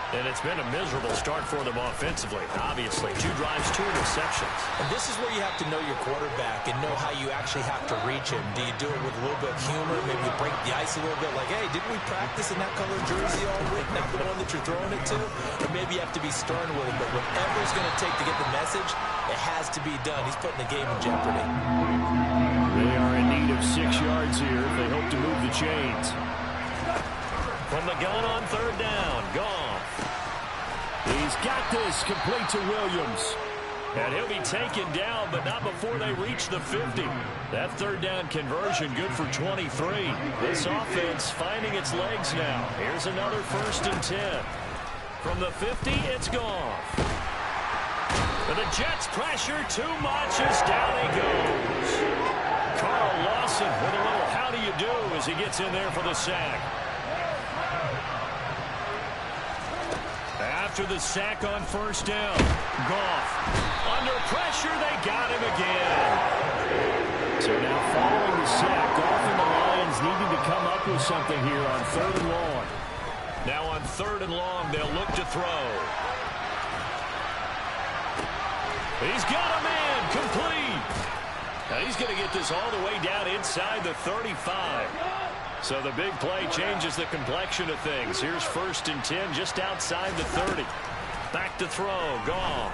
And it's been a miserable start for them offensively. Obviously, 2 drives, 2 interceptions. And this is where you have to know your quarterback and know how you actually have to reach him. Do you do it with a little bit of humor? Maybe you break the ice a little bit like, hey, didn't we practice in that color jersey all week? Not the one that you're throwing it to? Or maybe you have to be stern with him. But whatever it's going to take to get the message, it has to be done. He's putting the game in jeopardy. They are in need of 6 yards here if they hope to move the chains. From the gun on 3rd down, Goff. He's got this complete to Williams. And he'll be taken down, but not before they reach the 50. That 3rd down conversion good for 23. This offense finding its legs now. Here's another 1st and 10. From the 50, it's Goff. But the Jets pressure too much as down he goes. Carl Lawson with a little how do you do as he gets in there for the sack. After the sack on first down, Goff. Under pressure, they got him again. So now following the sack, Goff and the Lions needing to come up with something here on 3rd and long. Now on 3rd and long, they'll look to throw. He's got a man, complete. Now he's going to get this all the way down inside the 35. So the big play changes the complexion of things. Here's 1st and 10 just outside the 30. Back to throw, Goff.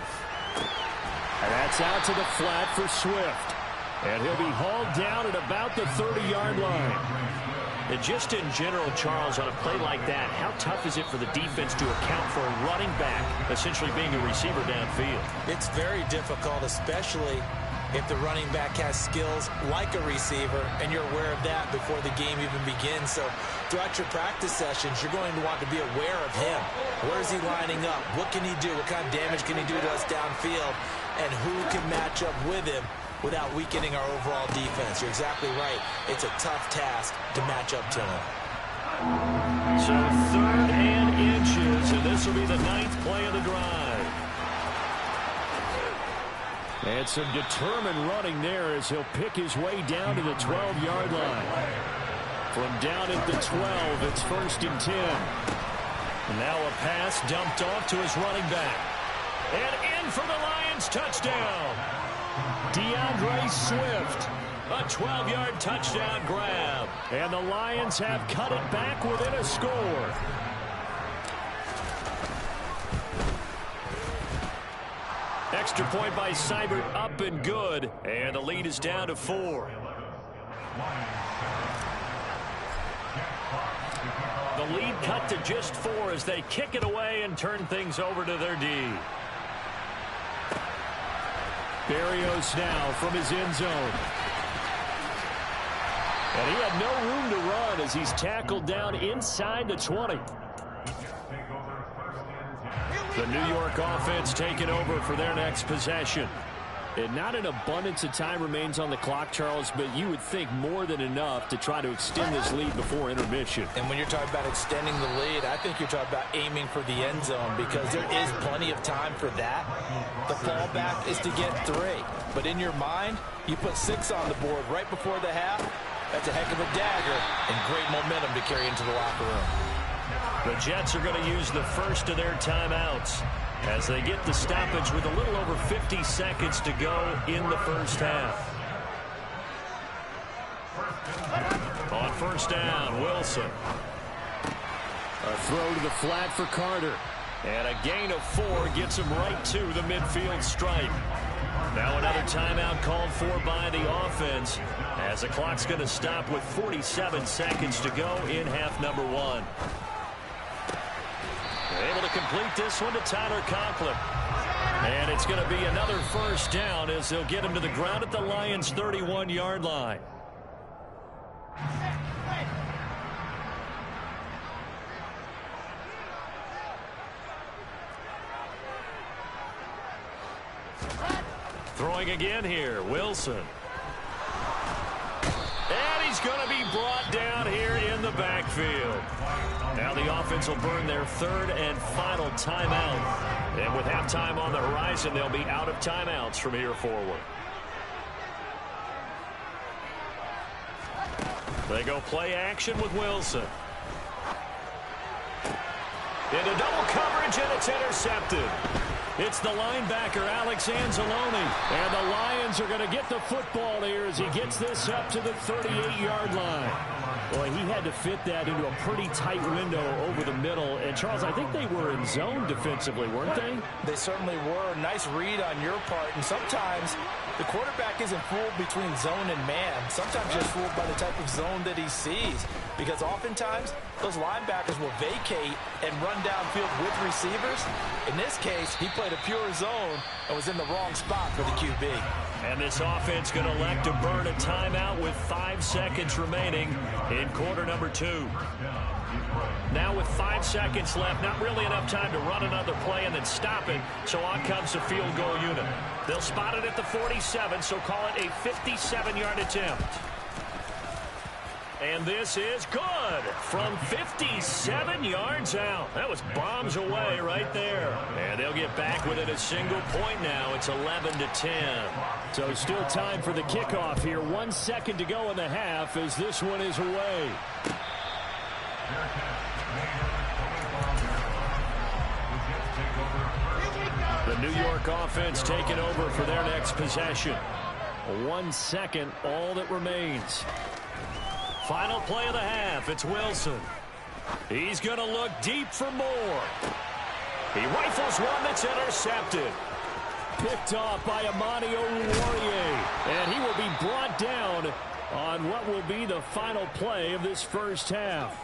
And that's out to the flat for Swift. And he'll be hauled down at about the 30-yard line. And just in general, Charles, on a play like that, how tough is it for the defense to account for a running back essentially being a receiver downfield? It's very difficult, especially if the running back has skills like a receiver, and you're aware of that before the game even begins. So throughout your practice sessions, you're going to want to be aware of him. Where is he lining up? What can he do? What kind of damage can he do to us downfield? And who can match up with him without weakening our overall defense? You're exactly right. It's a tough task to match up to him. So 3rd and inches, and this will be the 9th play of the drive. And some determined running there as he'll pick his way down to the 12-yard line. From down at the 12, it's 1st and 10. And now a pass dumped off to his running back. And in for the Lions touchdown. DeAndre Swift. A 12-yard touchdown grab. And the Lions have cut it back within a score. Extra point by Seibert, up and good. And the lead is down to 4. The lead cut to just 4 as they kick it away and turn things over to their D. Berrios now from his end zone. And he had no room to run as he's tackled down inside the 20. The New York offense taking over for their next possession. And not an abundance of time remains on the clock, Charles, but you would think more than enough to try to extend this lead before intermission. And when you're talking about extending the lead, I think you're talking about aiming for the end zone because there is plenty of time for that. The fallback is to get 3. But in your mind, you put 6 on the board right before the half. That's a heck of a dagger and great momentum to carry into the locker room. The Jets are going to use the first of their timeouts as they get the stoppage with a little over 50 seconds to go in the first half. On first down, Wilson. A throw to the flat for Carter. And a gain of 4 gets him right to the midfield stripe. Now another timeout called for by the offense as the clock's going to stop with 47 seconds to go in half number 1. Able to complete this one to Tyler Conklin. And it's going to be another first down as they'll get him to the ground at the Lions' 31-yard line. Throwing again here, Wilson. And he's going to be brought down here in the backfield. Now the offense will burn their 3rd and final timeout. And with halftime on the horizon, they'll be out of timeouts from here forward. They go play action with Wilson. Into double coverage, and it's intercepted. It's the linebacker, Alex Anzalone. And the Lions are going to get the football here as he gets this up to the 38-yard line. Boy, he had to fit that into a pretty tight window over the middle. And, Charles, I think they were in zone defensively, weren't they? They certainly were. Nice read on your part. And sometimes the quarterback isn't fooled between zone and man. Sometimes just fooled by the type of zone that he sees. Because oftentimes, those linebackers will vacate and run downfield with receivers. In this case, he played a pure zone and was in the wrong spot for the QB. And this offense going to elect to burn a timeout with 5 seconds remaining in quarter number 2. Now with 5 seconds left, not really enough time to run another play and then stop it, so on comes the field goal unit. They'll spot it at the 47, so call it a 57-yard attempt. And this is good from 57 yards out. That was bombs away right there. And they'll get back within a single point now. It's 11-10. So still time for the kickoff here. 1 second to go in the half as this one is away. The New York offense taking over for their next possession. 1 second, all that remains. Final play of the half. It's Wilson. He's going to look deep for more. He rifles one that's intercepted. Picked off by Amani Oruwariye. And he will be brought down on what will be the final play of this first half.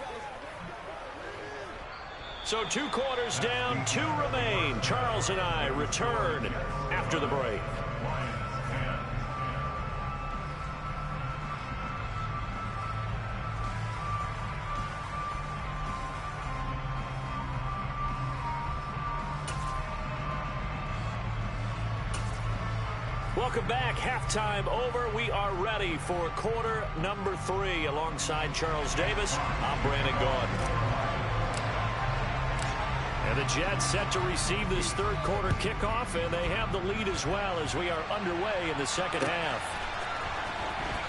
So 2 quarters down, 2 remain. Charles and I return after the break. Welcome back. Halftime over. We are ready for quarter number 3. Alongside Charles Davis, I'm Brandon Gaudin. And the Jets set to receive this third quarter kickoff, and they have the lead as well as we are underway in the second half.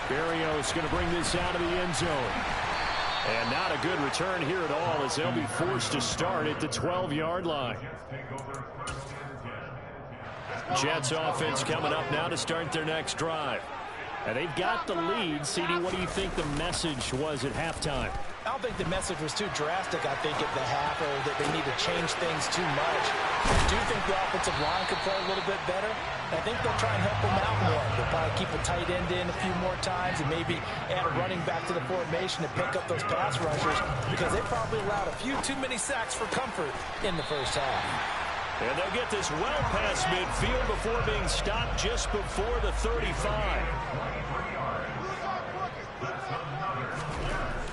Berrios going to bring this out of the end zone. And not a good return here at all as they'll be forced to start at the 12-yard line. Jets offense coming up now to start their next drive. And they've got the lead. CD, what do you think the message was at halftime? I don't think the message was too drastic, I think, at the half, or that they need to change things too much. I do think the offensive line could play a little bit better. I think they'll try and help them out more. They'll probably keep a tight end in a few more times and maybe add a running back to the formation to pick up those pass rushers because they probably allowed a few too many sacks for comfort in the first half. And they'll get this well past midfield before being stopped just before the 35.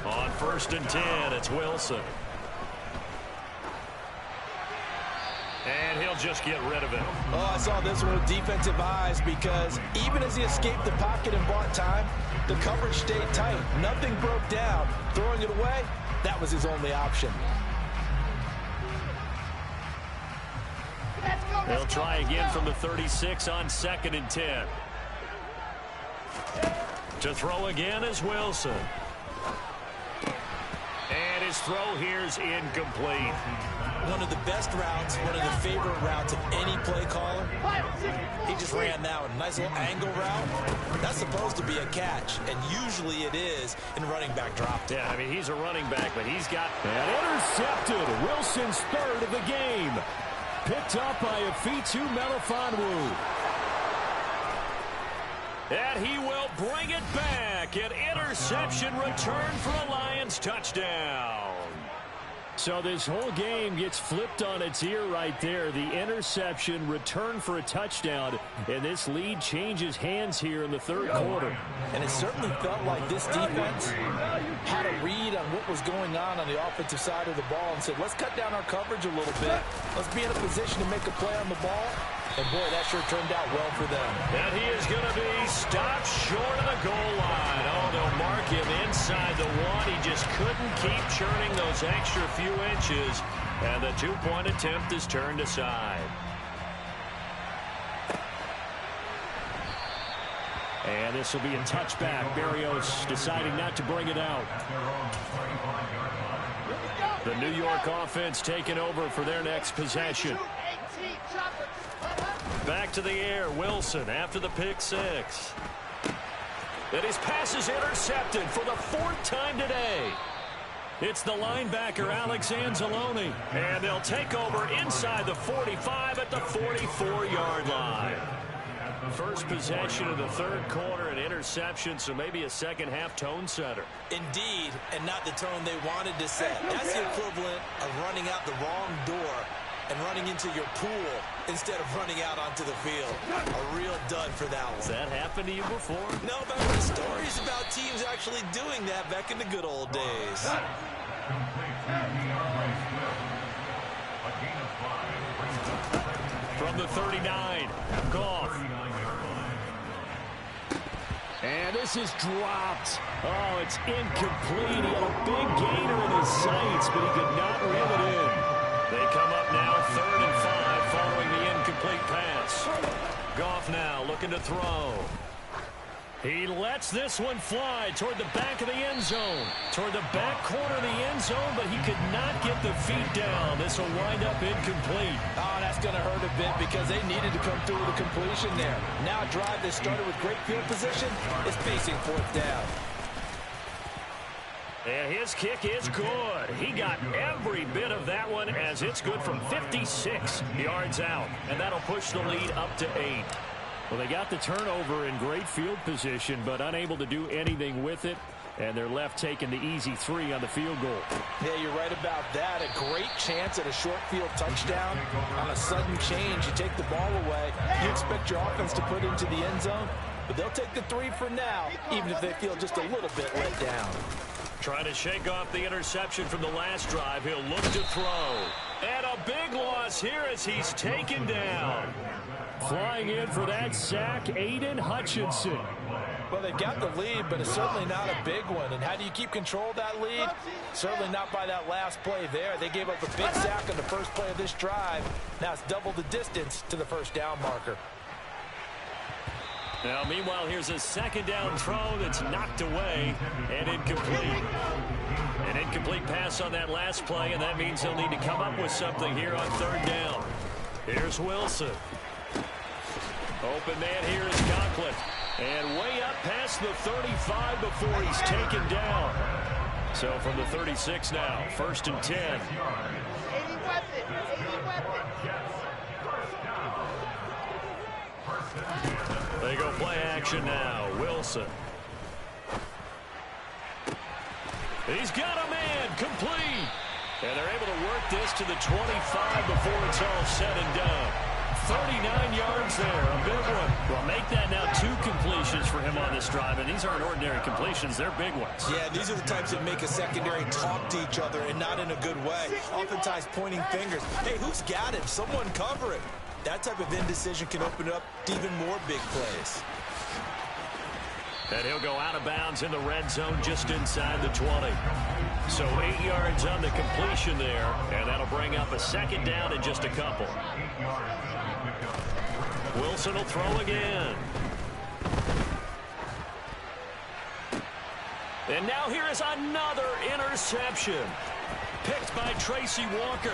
On 1st and 10, it's Wilson. And he'll just get rid of it. Oh, I saw this one with defensive eyes because even as he escaped the pocket and bought time, the coverage stayed tight. Nothing broke down. Throwing it away, that was his only option. They'll try again from the 36 on 2nd and 10. To throw again is Wilson. And his throw here is incomplete. One of the best routes, one of the favorite routes of any play caller. He just ran that one. Nice little angle route. That's supposed to be a catch, and usually it is in running back drop. Yeah, I mean, he's a running back, but he's got... And intercepted. Wilson's third of the game. Picked up by Afitu Melifonwu. And he will bring it back. An interception return for a Lions touchdown. So this whole game gets flipped on its ear right there. The interception, return for a touchdown, and this lead changes hands here in the third quarter. And it certainly felt like this defense had a read on what was going on the offensive side of the ball and said, let's cut down our coverage a little bit. Let's be in a position to make a play on the ball. And, boy, that sure turned out well for them. And he is going to be stopped short of the goal line. Oh, they'll mark him inside the 1. He just couldn't keep churning those extra few inches. And the 2-point attempt is turned aside. And this will be a touchback. Berrios deciding not to bring it out. The New York offense taking over for their next possession. Back to the air, Wilson after the pick 6. And his pass is intercepted for the 4th time today. It's the linebacker, Alex Anzalone. And they'll take over inside the 45 at the 44-yard line. First possession of the third quarter, an interception, so maybe a second-half tone setter. Indeed, and not the tone they wanted to set. That's the equivalent of running out the wrong door and running into your pool instead of running out onto the field. A real dud for that one. Has that happened to you before? No, but I've heard stories about teams actually doing that back in the good old days. From the 39, Goff. And this is dropped. Oh, it's incomplete. He had a big gainer in his sights, but he could not reel it in. They come up now 3rd and 5 following the incomplete pass. Goff now looking to throw. He lets this one fly toward the back of the end zone. Toward the back corner of the end zone, but he could not get the feet down. This will wind up incomplete. Oh, that's going to hurt a bit because they needed to come through with a completion there. Now a drive that started with great field position is facing 4th down. And his kick is good. He got every bit of that one as it's good from 56 yards out. And that'll push the lead up to 8. Well, they got the turnover in great field position, but unable to do anything with it. And they're left taking the easy 3 on the field goal. Yeah, you're right about that. A great chance at a short field touchdown. On a sudden change, you take the ball away. You expect your offense to put into the end zone, but they'll take the 3 for now, even if they feel just a little bit let down. Trying to shake off the interception from the last drive. He'll look to throw. And a big loss here as he's taken down. Flying in for that sack, Aiden Hutchinson. Well, they got the lead, but it's certainly not a big one. And how do you keep control of that lead? Certainly not by that last play there. They gave up a big sack on the first play of this drive. Now it's double the distance to the 1st down marker. Now, meanwhile, here's a 2nd down throw that's knocked away and incomplete. An incomplete pass on that last play, and that means they'll need to come up with something here on 3rd down. Here's Wilson. Open man here is Conklin. And way up past the 35 before he's taken down. So from the 36 now, 1st and 10. 80 weapon. They go play action now. Wilson. He's got a man complete. And they're able to work this to the 25 before it's all said and done. 39 yards there, a big one. Well, make that now 2 completions for him on this drive, and these aren't ordinary completions. They're big ones. Yeah, these are the types that make a secondary talk to each other and not in a good way. Oftentimes pointing fingers. Hey, who's got him? Someone cover it. That type of indecision can open up to even more big plays. And he'll go out of bounds in the red zone just inside the 20. So 8 yards on the completion there, and that'll bring up a 2nd down in just a couple. Wilson will throw again. And now here is another interception. Picked by Tracy Walker.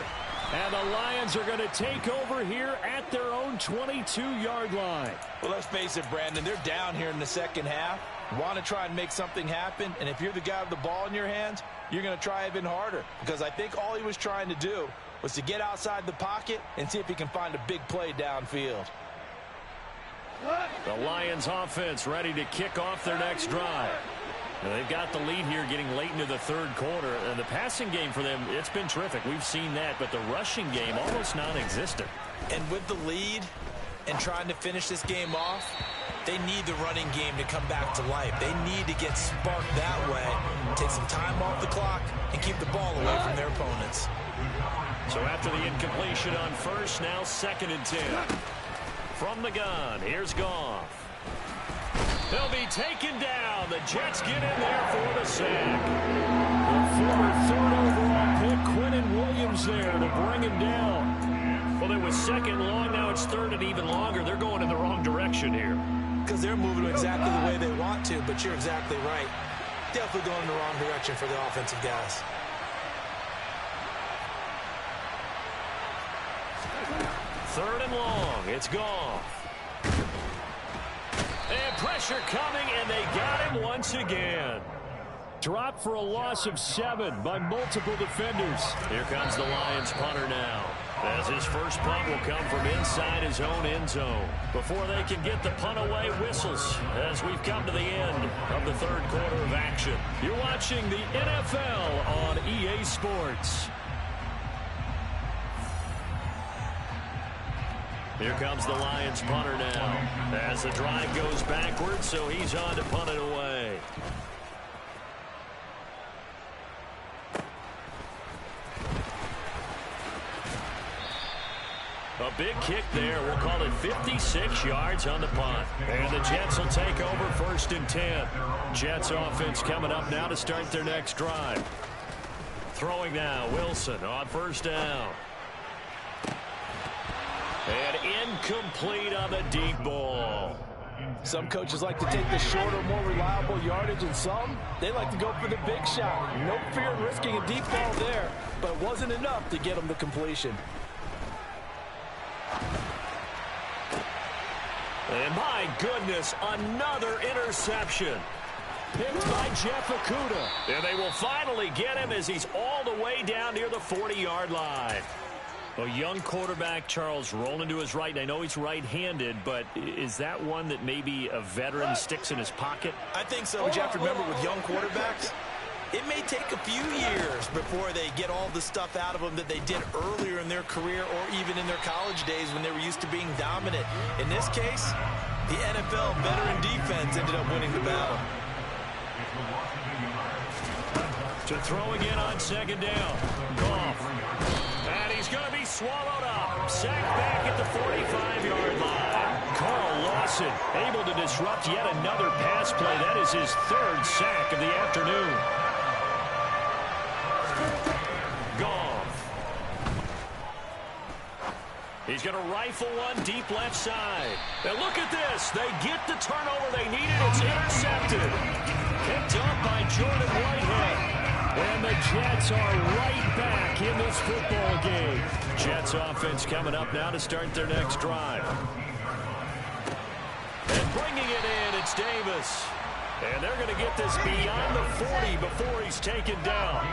And the Lions are going to take over here at their own 22-yard line. Well, let's face it, Brandon, they're down here in the 2nd half. Want to try and make something happen, and if you're the guy with the ball in your hands, you're going to try even harder, because I think all he was trying to do was to get outside the pocket and see if he can find a big play downfield. The Lions offense ready to kick off their next drive. Now, they've got the lead here getting late into the 3rd quarter, and the passing game for them, it's been terrific. We've seen that, but the rushing game almost non-existent. And with the lead and trying to finish this game off, they need the running game to come back to life. They need to get sparked that way, take some time off the clock, and keep the ball away from their opponents. So after the incompletion on 1st, now 2nd and 10. From the gun, here's Goff. He'll be taken down. The Jets get in there for the sack. The former 3rd overall pick, Quinnen Williams, there to bring him down. Well, it was 2nd long. Now it's 3rd and even longer. They're going in the wrong direction here. Because they're moving exactly the way they want to, but you're exactly right. Definitely going in the wrong direction for the offensive guys. Third and long. It's Goff. And pressure coming, and they got him once again. Dropped for a loss of 7 by multiple defenders. Here comes the Lions punter now, as his first punt will come from inside his own end zone. Before they can get the punt away, whistles as we've come to the end of the 3rd quarter of action. You're watching the NFL on EA Sports. Here comes the Lions punter now, as the drive goes backwards, so he's on to punt it away. A big kick there. We'll call it 56 yards on the punt. And the Jets will take over 1st and 10. Jets offense coming up now to start their next drive. Throwing now, Wilson on 1st down. And incomplete on the deep ball. Some coaches like to take the shorter, more reliable yardage, and some, they like to go for the big shot. No fear in risking a deep ball there, but it wasn't enough to get them the completion. And my goodness, another interception. Picked by Jeff Okudah. And they will finally get him as he's all the way down near the 40-yard line. A young quarterback, Charles, rolling to his right. And I know he's right-handed, but is that one that maybe a veteran sticks in his pocket? I think so, but you have to remember with young quarterbacks, it may take a few years before they get all the stuff out of them that they did earlier in their career or even in their college days when they were used to being dominant. In this case, the NFL veteran defense ended up winning the battle. To throw again on 2nd down. Goff. And he's going to be swallowed up. Sacked back at the 45-yard line. Carl Lawson able to disrupt yet another pass play. That is his 3rd sack of the afternoon. Goff. He's going to rifle one deep left side. And look at this. They get the turnover they needed. It's intercepted. Picked up by Jordan Whitehead. And the Jets are right back in this football game. Jets offense coming up now to start their next drive. And bringing it in, it's Davis. And they're going to get this beyond the 40 before he's taken down.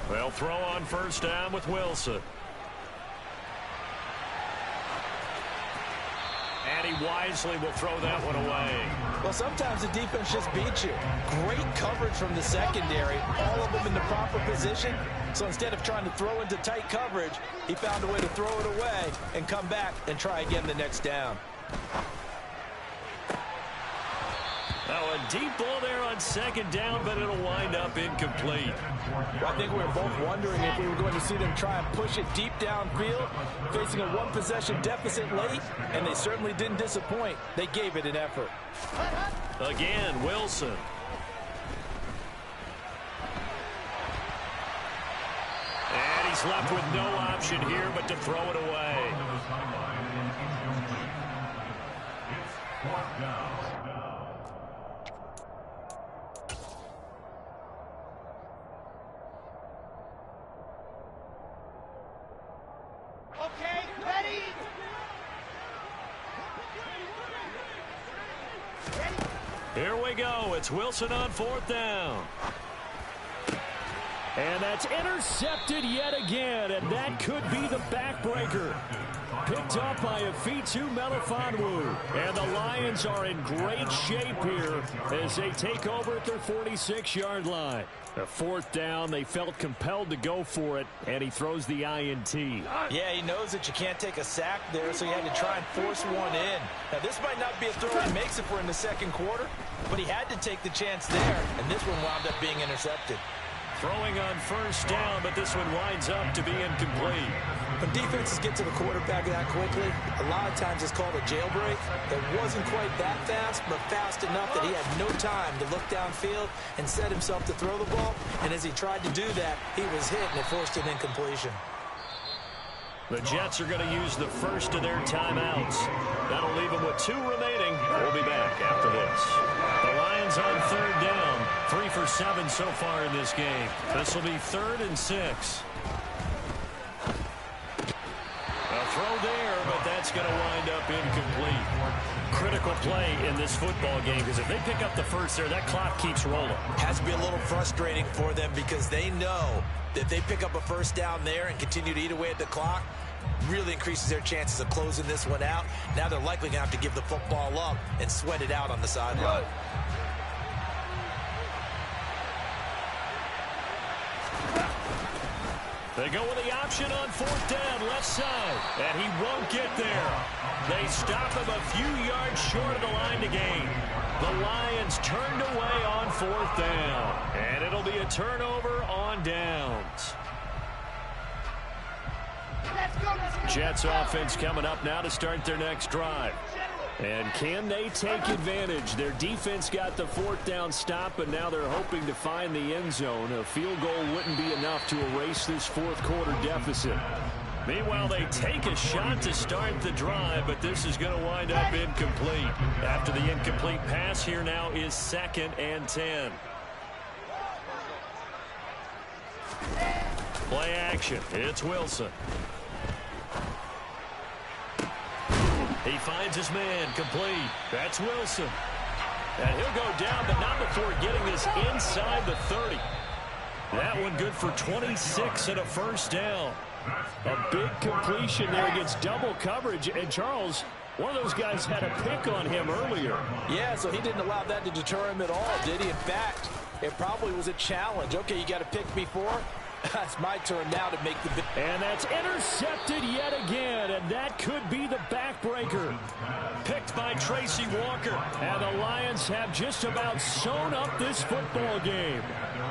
They'll throw on 1st down with Wilson. And he wisely will throw that one away. Well, sometimes the defense just beats you. Great coverage from the secondary, all of them in the proper position. So instead of trying to throw into tight coverage, he found a way to throw it away and come back and try again the next down. Now a deep ball there on 2nd down, but it'll wind up incomplete. Well, I think we were both wondering if we were going to see them try and push it deep downfield, facing a 1-possession deficit late, and they certainly didn't disappoint. They gave it an effort. Again, Wilson. And he's left with no option here but to throw it away. Okay, ready? Here we go. It's Wilson on 4th down. And that's intercepted yet again, and that could be the backbreaker. Picked up by Afitu Melifonwu. And the Lions are in great shape here as they take over at their 46-yard line. A 4th down, they felt compelled to go for it, and he throws the INT. Yeah, he knows that you can't take a sack there, so he had to try and force one in. Now, this might not be a throw he makes if we're in the 2nd quarter, but he had to take the chance there, and this one wound up being intercepted. Throwing on 1st down, but this one winds up to be incomplete. When defenses get to the quarterback that quickly, a lot of times it's called a jailbreak. It wasn't quite that fast, but fast enough that he had no time to look downfield and set himself to throw the ball. And as he tried to do that, he was hit and it forced an incompletion. The Jets are going to use the first of their timeouts. That'll leave them with 2 remaining. We'll be back after this. The Lions on 3rd down. 3 for 7 so far in this game. This will be 3rd and 6. A throw there, but that's going to wind up incomplete. Critical play in this football game because if they pick up the first there, that clock keeps rolling. Has to be a little frustrating for them because they know that if they pick up a 1st down there and continue to eat away at the clock, really increases their chances of closing this one out. Now they're likely going to have to give the football up and sweat it out on the sideline. They go with the option on 4th down, left side, and he won't get there. They stop him a few yards short of the line to gain. The Lions turned away on 4th down. And it'll be a turnover on downs. Jets offense coming up now to start their next drive. And can they take advantage? Their defense got the 4th down stop, but now they're hoping to find the end zone. A field goal wouldn't be enough to erase this 4th quarter deficit. Meanwhile, they take a shot to start the drive, but this is going to wind up incomplete. After the incomplete pass, here now is 2nd and 10. Play action. It's Wilson. He finds his man, complete. That's Wilson. And he'll go down, but not before getting this inside the 30. That one good for 26 and a first down. A big completion there against double coverage. And Charles, one of those guys had a pick on him earlier. Yeah, so he didn't allow that to deter him at all, did he? In fact, it probably was a challenge. Okay, you got to pick me for. It's my turn now to make the... And that's intercepted yet again, and that could be the backbreaker. Picked by Tracy Walker. And the Lions have just about sewn up this football game.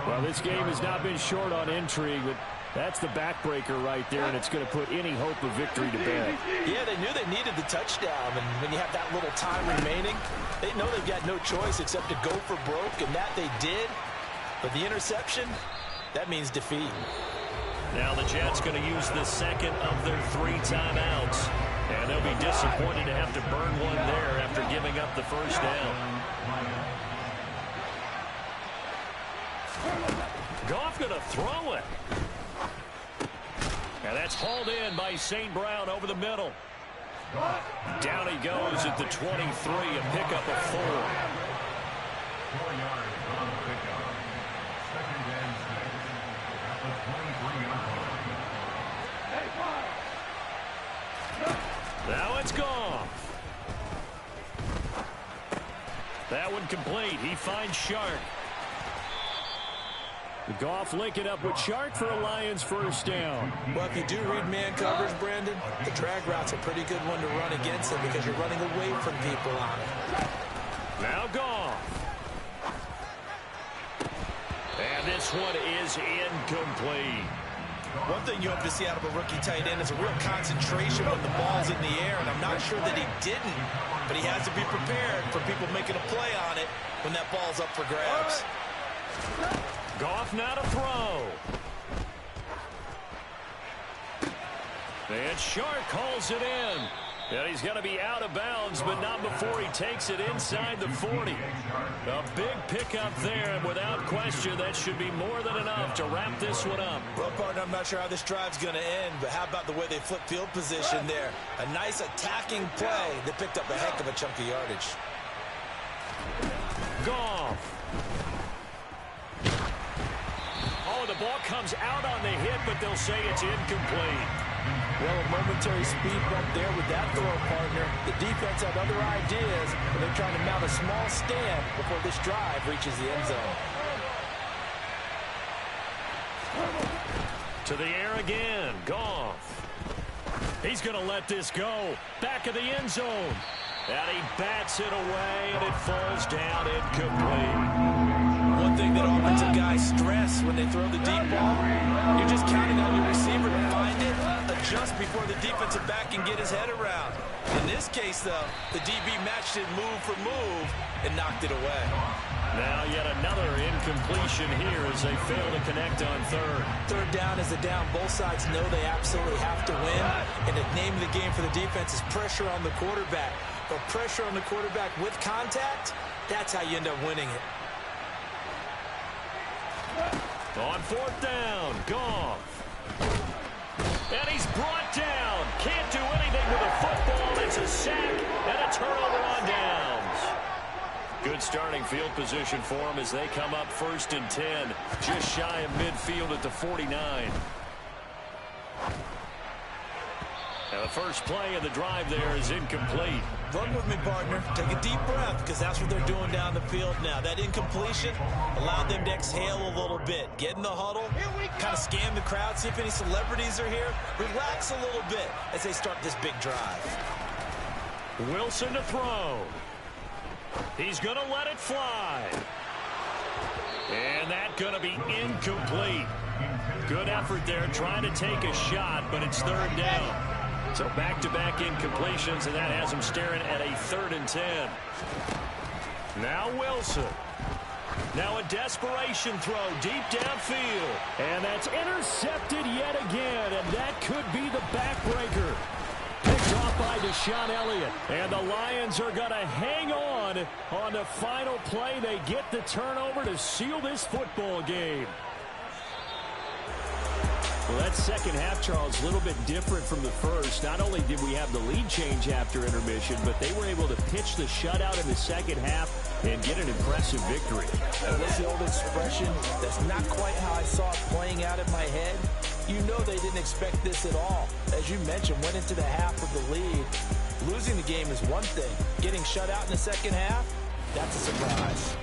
Well, this game has not been short on intrigue, but that's the backbreaker right there, and it's going to put any hope of victory to bed. Yeah, they knew they needed the touchdown, and when you have that little time remaining, they know they've got no choice except to go for broke, and that they did. But the interception... that means defeat. Now the Jets going to use the 2nd of their 3 timeouts. And they'll be disappointed to have to burn one there after giving up the first down. Goff going to throw it. And that's hauled in by St. Brown over the middle. Down he goes at the 23, a pickup of 4. 4 yards on the pickup. 2nd and 6 at the 23-yard line. Now it's Goff. That one complete. He finds Shark. Goff linking up with Shark for a Lions first down. Well, if you do read man coverage, Brandon, the drag route's a pretty good one to run against it because you're running away from people on it. Now Goff. And this one is incomplete. One thing you hope to see out of a rookie tight end is a real concentration when the ball's in the air, and I'm not sure that he didn't, but he has to be prepared for people making a play on it when that ball's up for grabs. Goff now to throw. And Shark calls it in. And he's going to be out of bounds, but not before he takes it inside the 40. A big pickup there, and without question, that should be more than enough to wrap this one up. Well, partner, I'm not sure how this drive's going to end, but how about the way they flip field position there? A nice attacking play that picked up a heck of a chunk of yardage. Goff. Oh, the ball comes out on the hit, but they'll say it's incomplete. Well, a momentary speed bump there with that throw, partner. The defense had other ideas, but they're trying to mount a small stand before this drive reaches the end zone. To the air again. Goff. He's going to let this go. Back of the end zone. And he bats it away, and it falls down incomplete. One thing that offensive guys stress when they throw the deep ball, you're just counting on your receiver to find it, adjust before the defensive back can get his head around. In this case, though, the DB matched it move for move and knocked it away. Now yet another incompletion here as they fail to connect on third. Third down is a down. Both sides know they absolutely have to win. And the name of the game for the defense is pressure on the quarterback. But pressure on the quarterback with contact, that's how you end up winning it. On fourth down, Goff. And he's brought down. Can't do anything with a football. It's a sack and a turnover on downs. Good starting field position for him as they come up 1st and 10. Just shy of midfield at the 49. And the first play of the drive there is incomplete. Run with me, partner. Take a deep breath, because that's what they're doing down the field now. That incompletion allowed them to exhale a little bit. Get in the huddle, kind of scan the crowd, see if any celebrities are here. Relax a little bit as they start this big drive. Wilson to throw. He's going to let it fly. And that's going to be incomplete. Good effort there trying to take a shot, but it's third down. So back-to-back incompletions, and that has him staring at a 3rd and 10. Now Wilson. Now a desperation throw deep downfield. And that's intercepted yet again, and that could be the backbreaker. Picked off by Deshaun Elliott. And the Lions are going to hang on the final play. They get the turnover to seal this football game. Well, that second half, Charles, a little bit different from the first. Not only did we have the lead change after intermission, but they were able to pitch the shutout in the second half and get an impressive victory. And what's the old expression? That's not quite how I saw it playing out in my head. You know they didn't expect this at all. As you mentioned, went into the half with the lead. Losing the game is one thing. Getting shut out in the second half, that's a surprise.